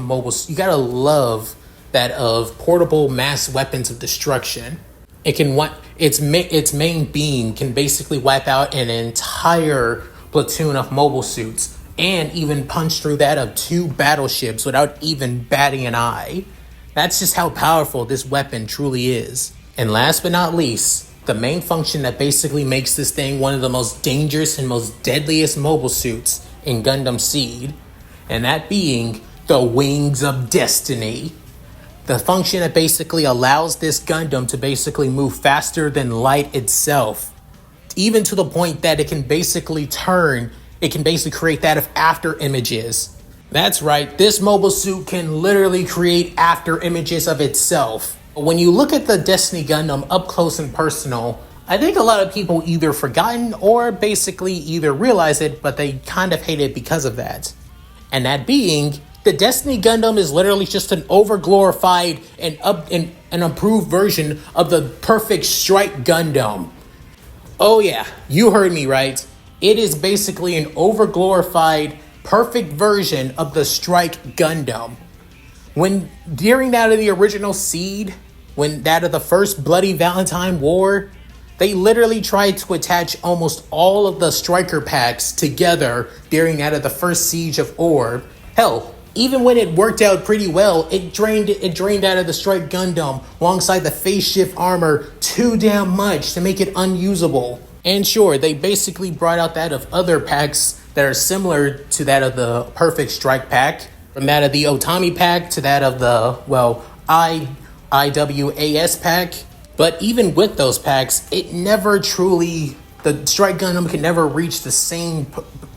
that of portable mass weapons of destruction. Its main beam can basically wipe out an entire platoon of mobile suits and even punch through that of 2 battleships without even batting an eye. That's just how powerful this weapon truly is. And last but not least, the main function that basically makes this thing one of the most dangerous and most deadliest mobile suits in Gundam Seed, and that being the Wings of Destiny. The function that basically allows this Gundam to basically move faster than light itself, even to the point that it can basically create that of after images. That's right, this mobile suit can literally create after images of itself. When you look at the Destiny Gundam up close and personal, I think a lot of people either forgotten or basically either realize it, but they kind of hate it because of that. And that being, the Destiny Gundam is literally just an overglorified and an improved version of the perfect Strike Gundam. Oh yeah, you heard me right. It is basically an overglorified perfect version of the Strike Gundam. When during that of the original Seed, when that of the first Bloody Valentine War, they literally tried to attach almost all of the striker packs together during that of the first siege of Orb. Hell, even when it worked out pretty well, it drained out of the Strike Gundam alongside the phase shift armor too damn much to make it unusable. And sure, they basically brought out that of other packs that are similar to that of the Perfect Strike pack, from that of the Otami pack to that of the, IWAS pack. But even with those packs, it never truly, the Strike Gundam could never reach the same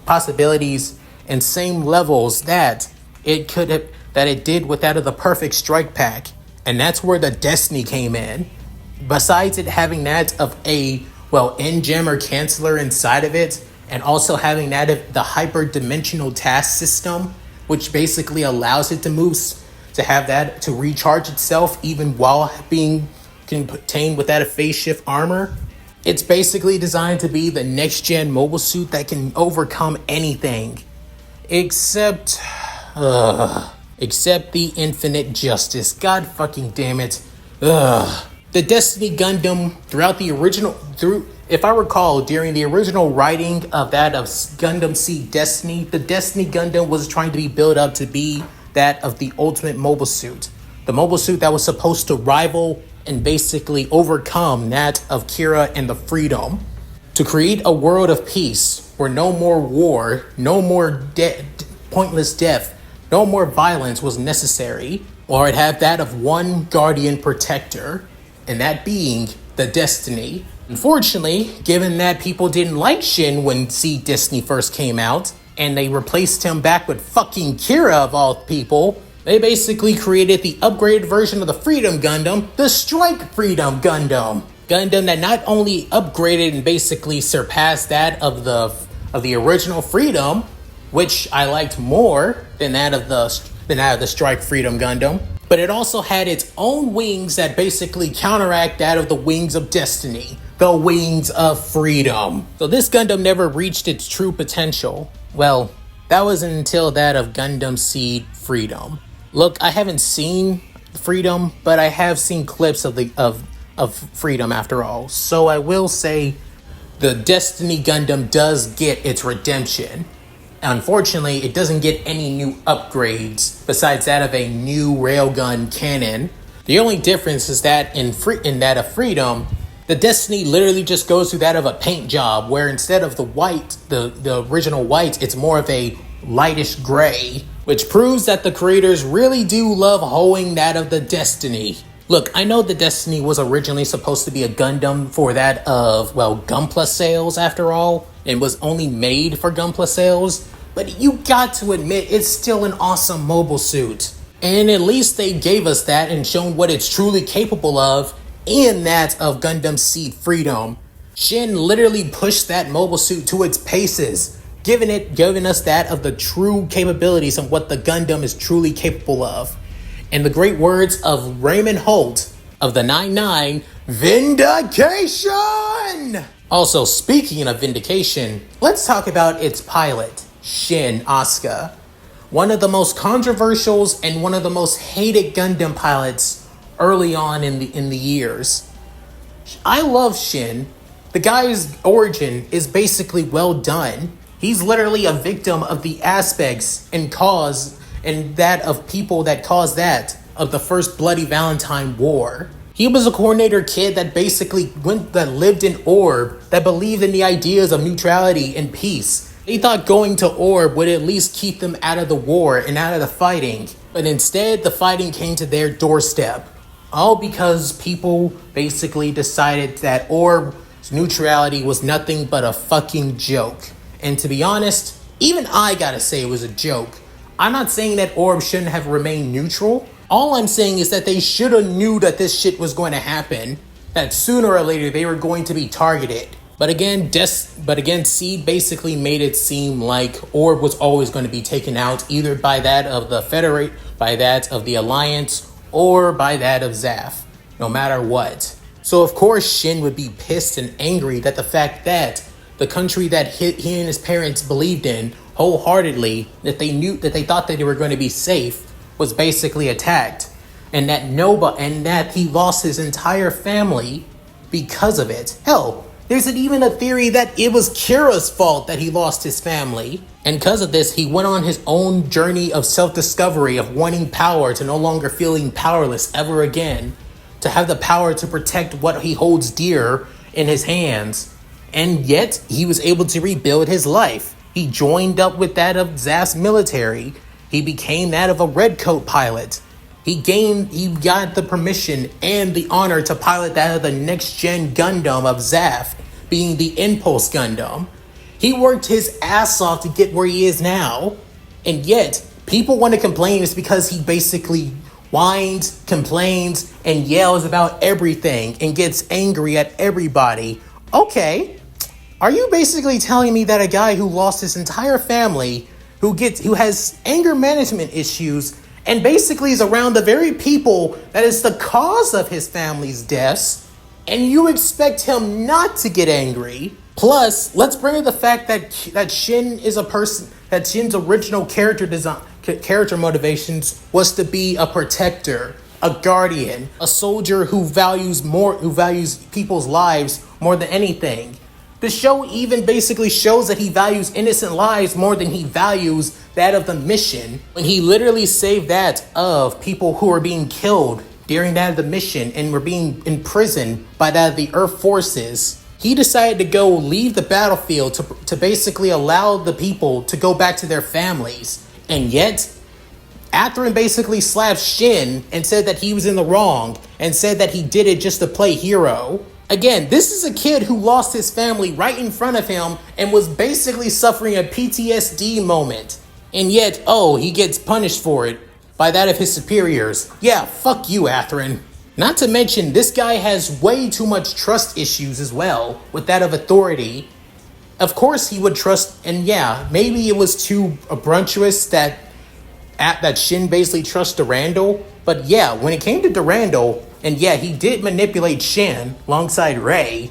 possibilities and same levels that it could have, that it did with that of the Perfect Strike pack. And that's where the Destiny came in. Besides it having that of a, well, N-Gem or Canceller inside of it, and also having that of the hyper-dimensional task system, which basically allows it to move, to have that to recharge itself even while being contained with that of phase shift armor. It's basically designed to be the next-gen mobile suit that can overcome anything. Except the Infinite Justice. God fucking damn it. The Destiny Gundam if I recall, during the original writing of that of Gundam Seed Destiny, the Destiny Gundam was trying to be built up to be that of the ultimate mobile suit. The mobile suit that was supposed to rival and basically overcome that of Kira and the Freedom. To create a world of peace where no more war, no more pointless death, no more violence was necessary, or it had that of one guardian protector, and that being the Destiny. Unfortunately, given that people didn't like Shin when Seed Destiny first came out, and they replaced him back with fucking Kira of all people, they basically created the upgraded version of the Freedom Gundam, the Strike Freedom Gundam. Gundam that not only upgraded and basically surpassed that of the original Freedom, which I liked more than that of the Strike Freedom Gundam, but it also had its own wings that basically counteract that of the Wings of Destiny, the Wings of Freedom. So this Gundam never reached its true potential. Well, that wasn't until that of Gundam Seed Freedom. Look, I haven't seen Freedom, but I have seen clips of Freedom after all. So I will say the Destiny Gundam does get its redemption. Unfortunately, it doesn't get any new upgrades besides that of a new railgun cannon. The only difference is that in that of Freedom, the Destiny literally just goes through that of a paint job, where instead of the white, the original white, it's more of a lightish gray, which proves that the creators really do love hoeing that of the Destiny. Look, I know the Destiny was originally supposed to be a Gundam for that of, well, Gunpla sales after all, and was only made for Gunpla sales, but you got to admit it's still an awesome mobile suit. And at least they gave us that and shown what it's truly capable of in that of Gundam Seed Freedom. Shin literally pushed that mobile suit to its paces, giving us that of the true capabilities of what the Gundam is truly capable of. In the great words of Raymond Holt of the 9-9, Vindication! Also, speaking of Vindication, let's talk about its pilot, Shin Asuka. One of the most controversial and one of the most hated Gundam pilots early on in the years. I love Shin. The guy's origin is basically well done. He's literally a victim of the aspects and cause and that of people that caused that of the first Bloody Valentine War. He was a coordinator kid that basically lived in Orb, that believed in the ideas of neutrality and peace. They thought going to Orb would at least keep them out of the war and out of the fighting, but instead the fighting came to their doorstep. All because people basically decided that Orb's neutrality was nothing but a fucking joke. And to be honest, even I gotta say it was a joke. I'm not saying that Orb shouldn't have remained neutral. All I'm saying is that they should have knew that this shit was going to happen, that sooner or later they were going to be targeted. But again, Seed basically made it seem like Orb was always going to be taken out, either by that of the by that of the Alliance, or by that of Zaf, no matter what. So of course Shin would be pissed and angry that the fact that the country that he and his parents believed in wholeheartedly, that they thought that they were going to be safe, was basically attacked, and that he lost his entire family because of it. Hell, there's even a theory that it was Kira's fault that he lost his family. And because of this, he went on his own journey of self-discovery, of wanting power, to no longer feeling powerless ever again, to have the power to protect what he holds dear in his hands. And yet, he was able to rebuild his life. He joined up with that of Zaf's military. He became that of a redcoat pilot. He got the permission and the honor to pilot that of the next gen Gundam of Zaf, being the Impulse Gundam. He worked his ass off to get where he is now. And yet, people want to complain it's because he basically whines, complains, and yells about everything and gets angry at everybody. Okay, are you basically telling me that a guy who lost his entire family, who has anger management issues, and basically is around the very people that is the cause of his family's deaths, and you expect him not to get angry? Plus, let's bring in the fact that Shin is a person, that Shin's original character motivations was to be a protector, a guardian, a soldier who values people's lives more than anything. The show even basically shows that he values innocent lives more than he values that of the mission, when he literally saved that of people who were being killed during that of the mission and were being imprisoned by that of the Earth forces. He decided to go leave the battlefield to basically allow the people to go back to their families. And yet, Athrun basically slapped Shin and said that he was in the wrong and said that he did it just to play hero. Again, this is a kid who lost his family right in front of him and was basically suffering a PTSD moment. And yet, he gets punished for it by that of his superiors. Yeah, fuck you, Athrun. Not to mention, this guy has way too much trust issues as well with that of authority. Of course he would trust, and yeah, maybe it was too obnoxious that Shin basically trusts Durandal. But yeah, when it came to Durandal, and yeah, he did manipulate Shin alongside Rei.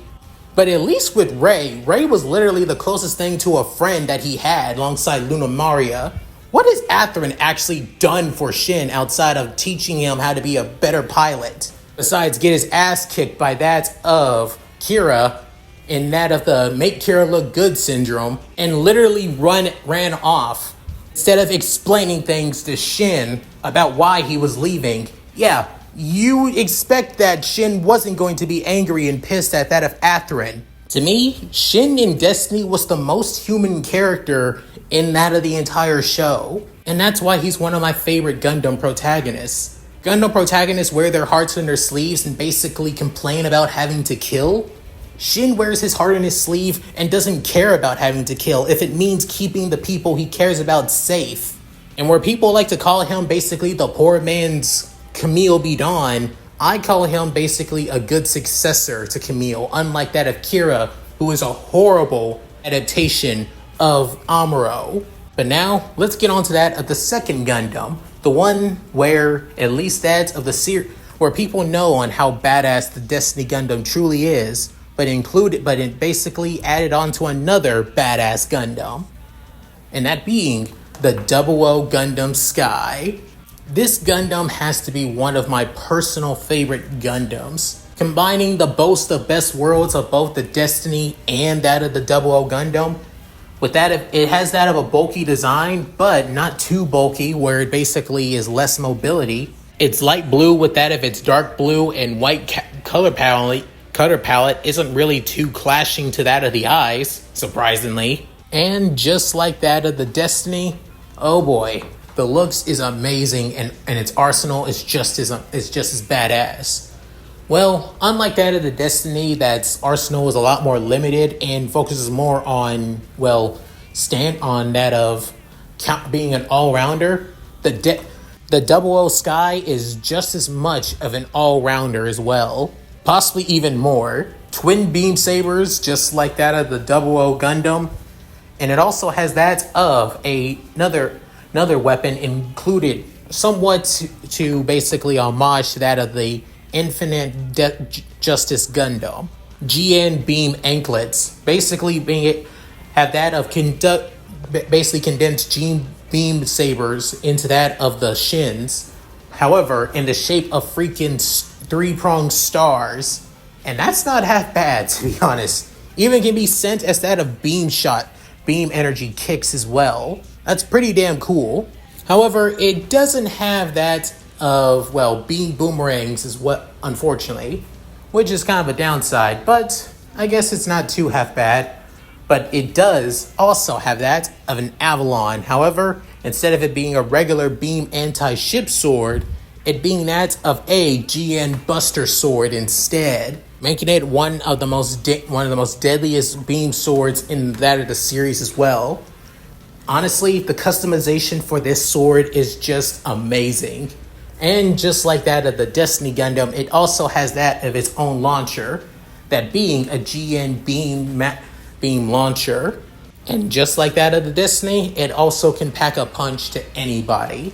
But at least with Rei was literally the closest thing to a friend that he had alongside Luna Maria. What has Athrun actually done for Shin outside of teaching him how to be a better pilot? Besides get his ass kicked by that of Kira in that of the make Kira look good syndrome and literally ran off instead of explaining things to Shin about why he was leaving. Yeah, you expect that Shin wasn't going to be angry and pissed at that of Athrun. To me, Shin in Destiny was the most human character in that of the entire show. And that's why he's one of my favorite Gundam protagonists. Gundam protagonists wear their hearts on their sleeves and basically complain about having to kill. Shin wears his heart on his sleeve and doesn't care about having to kill if it means keeping the people he cares about safe. And where people like to call him basically the poor man's Camille Bidon, I call him basically a good successor to Camille, unlike that of Kira, who is a horrible adaptation of Amuro. But now, let's get on to that of the second Gundam, the one where, at least that of the series, where people know on how badass the Destiny Gundam truly is, but it basically added on to another badass Gundam, and that being the 00 Gundam Sky. This Gundam has to be one of my personal favorite Gundams, combining the boast of best worlds of both the Destiny and that of the 00 Gundam. With that, it has that of a bulky design, but not too bulky, where it basically is less mobility. It's light blue with that of its dark blue, and white color palette isn't really too clashing to that of the eyes, surprisingly. And just like that of the Destiny, oh boy, the looks is amazing, and its arsenal is just as badass. Well, unlike that of the Destiny, that's arsenal is a lot more limited and focuses more on, stand on that of being an all-rounder. The 00 Sky is just as much of an all-rounder as well, possibly even more. Twin beam sabers, just like that of the 00 Gundam, and it also has that of another weapon included, somewhat to basically homage to that of the Infinite Justice Gundam. GN beam anklets, basically have that of basically condensed G beam sabers into that of the Shins. However, in the shape of freaking three-pronged stars, and that's not half bad, to be honest. Even can be sent as that of beam energy kicks as well. That's pretty damn cool. However, it doesn't have that of, beam boomerangs is what, unfortunately, which is kind of a downside, but I guess it's not too half bad. But it does also have that of an Avalon. However, instead of it being a regular beam anti-ship sword, it being that of a GN Buster Sword instead, making it one of the most deadliest beam swords in that of the series as well. Honestly, the customization for this sword is just amazing. And just like that of the Destiny Gundam, it also has that of its own launcher, that being a GN beam launcher. And just like that of the Destiny, it also can pack a punch to anybody.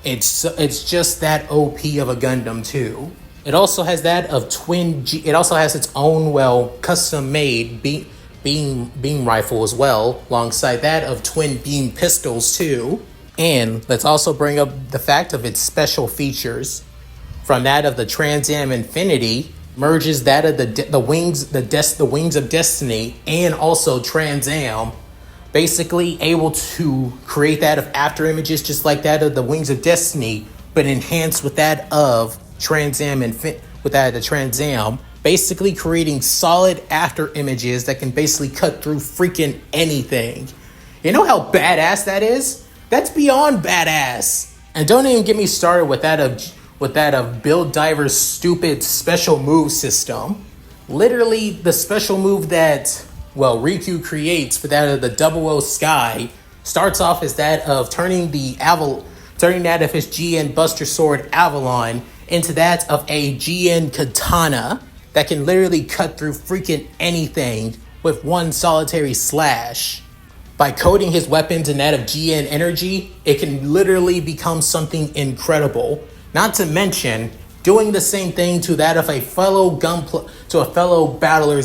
It's just that OP of a Gundam too. It also has that of it also has its own custom made beam rifle as well, alongside that of twin beam pistols too. And let's also bring up the fact of its special features. From that of the Trans Am Infinity, merges that of the wings of Destiny, and also Trans Am, basically able to create that of after images just like that of the Wings of Destiny, but enhanced with that of Trans Am basically creating solid after images that can basically cut through freaking anything. You know how badass that is? That's beyond badass. And don't even get me started with that of Build Diver's stupid special move system. Literally, the special move that Riku creates for that of the 00 Sky starts off as that of turning that of his GN Buster Sword Avalon into that of a GN Katana that can literally cut through freaking anything with one solitary slash. By coding his weapons in that of GN Energy, it can literally become something incredible. Not to mention, doing the same thing to that of a fellow battler's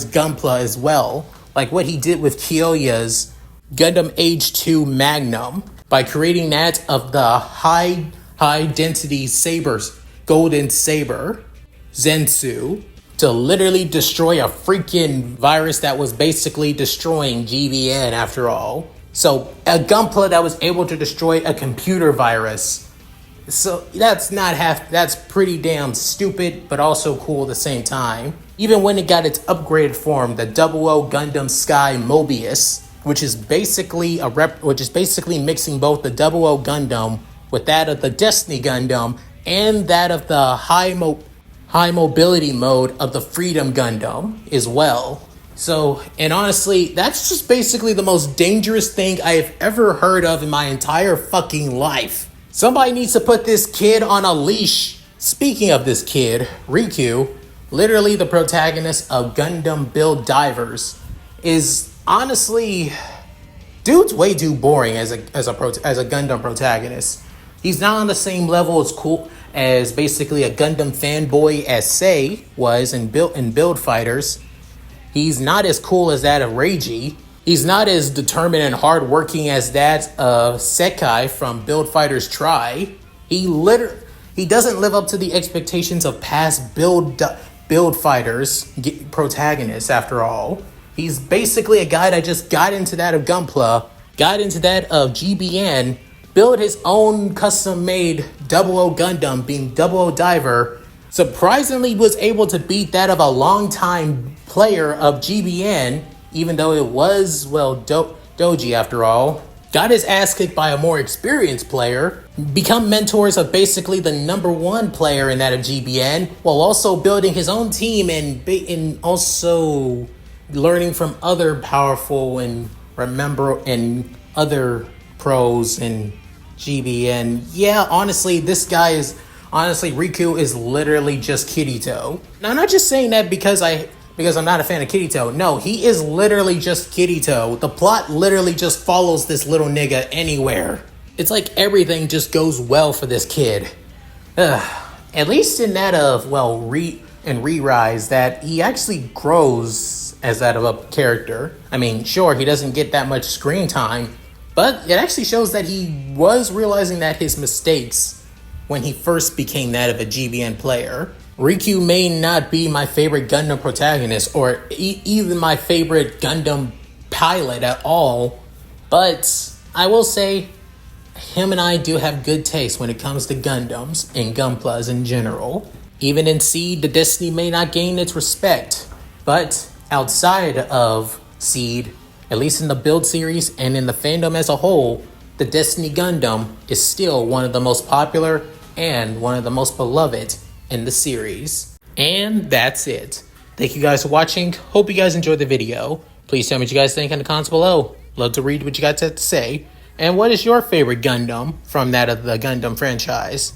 Gunpla as well, like what he did with Kyoya's Gundam Age 2 Magnum, by creating that of the high density Golden Saber, Zensu, to literally destroy a freaking virus that was basically destroying GBN after all. So a Gunpla that was able to destroy a computer virus. So that's pretty damn stupid, but also cool at the same time. Even when it got its upgraded form, the 00 Gundam Sky Mobius, which is basically mixing both the 00 Gundam with that of the Destiny Gundam and that of the high mobility mode of the Freedom Gundam as well. So, and honestly, that's just basically the most dangerous thing I have ever heard of in my entire fucking life. Somebody needs to put this kid on a leash. Speaking of this kid, Riku, literally the protagonist of Gundam Build Divers, is honestly, dude's way too boring as a Gundam protagonist. He's not on the same level as basically a Gundam fanboy as Sei was in Build Fighters. He's not as cool as that of Reiji. He's not as determined and hardworking as that of Sekai from Build Fighters Try. He doesn't live up to the expectations of past Build Fighters protagonists after all. He's basically a guy that just got into that of Gunpla, got into that of GBN, built his own custom-made 00 Gundam, being 00 Diver, surprisingly was able to beat that of a longtime player of GBN, even though it was, Doji after all. Got his ass kicked by a more experienced player, become mentors of basically the #1 player in that of GBN, while also building his own team and also learning from other powerful and other pros in GBN. Yeah, honestly, Riku is literally just Kirito. Now, I'm not just saying that because I'm not a fan of Kirito. No, he is literally just Kirito. The plot literally just follows this little nigga anywhere. It's like everything just goes well for this kid. At least in that of, Re-Rise, that he actually grows as that of a character. I mean, sure, he doesn't get that much screen time, but it actually shows that he was realizing that his mistakes when he first became that of a GBN player. Riku may not be my favorite Gundam protagonist or even my favorite Gundam pilot at all, but I will say him and I do have good taste when it comes to Gundams and Gunplas in general. Even in Seed, the Destiny may not gain its respect, but outside of Seed, at least in the Build series and in the fandom as a whole, the Destiny Gundam is still one of the most popular and one of the most beloved in the series. And that's it. Thank you guys for watching. Hope you guys enjoyed the video. Please tell me what you guys think in the comments below. Love to read what you guys have to say. And what is your favorite Gundam from that of the Gundam franchise?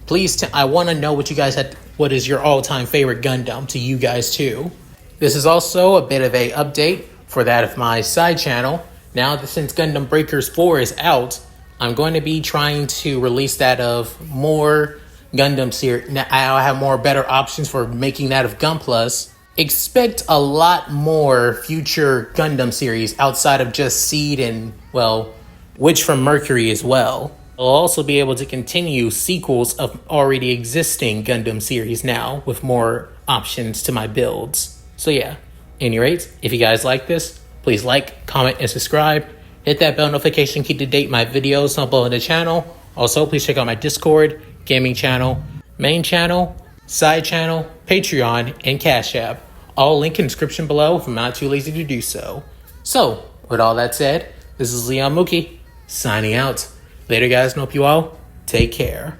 Please, I want to know what you guys had. What is your all-time favorite Gundam to you guys too? This is also a bit of a update for that of my side channel. Now that since Gundam Breakers 4 is out, I'm going to be trying to release that of more Gundam series. Now I'll have more better options for making that of Gunplus. Expect a lot more future Gundam series outside of just Seed and, well, Witch from Mercury as well. I'll also be able to continue sequels of already existing Gundam series now with more options to my builds. So yeah, at any rate, if you guys like this, please like, comment, and subscribe. Hit that bell notification, keep to date my videos uploaded on the channel. Also, please check out my Discord, gaming channel, main channel, side channel, Patreon, and Cash App. All linked in the description below if I'm not too lazy to do so. So, with all that said, this is Leon Mookie, signing out. Later guys, and hope you all take care.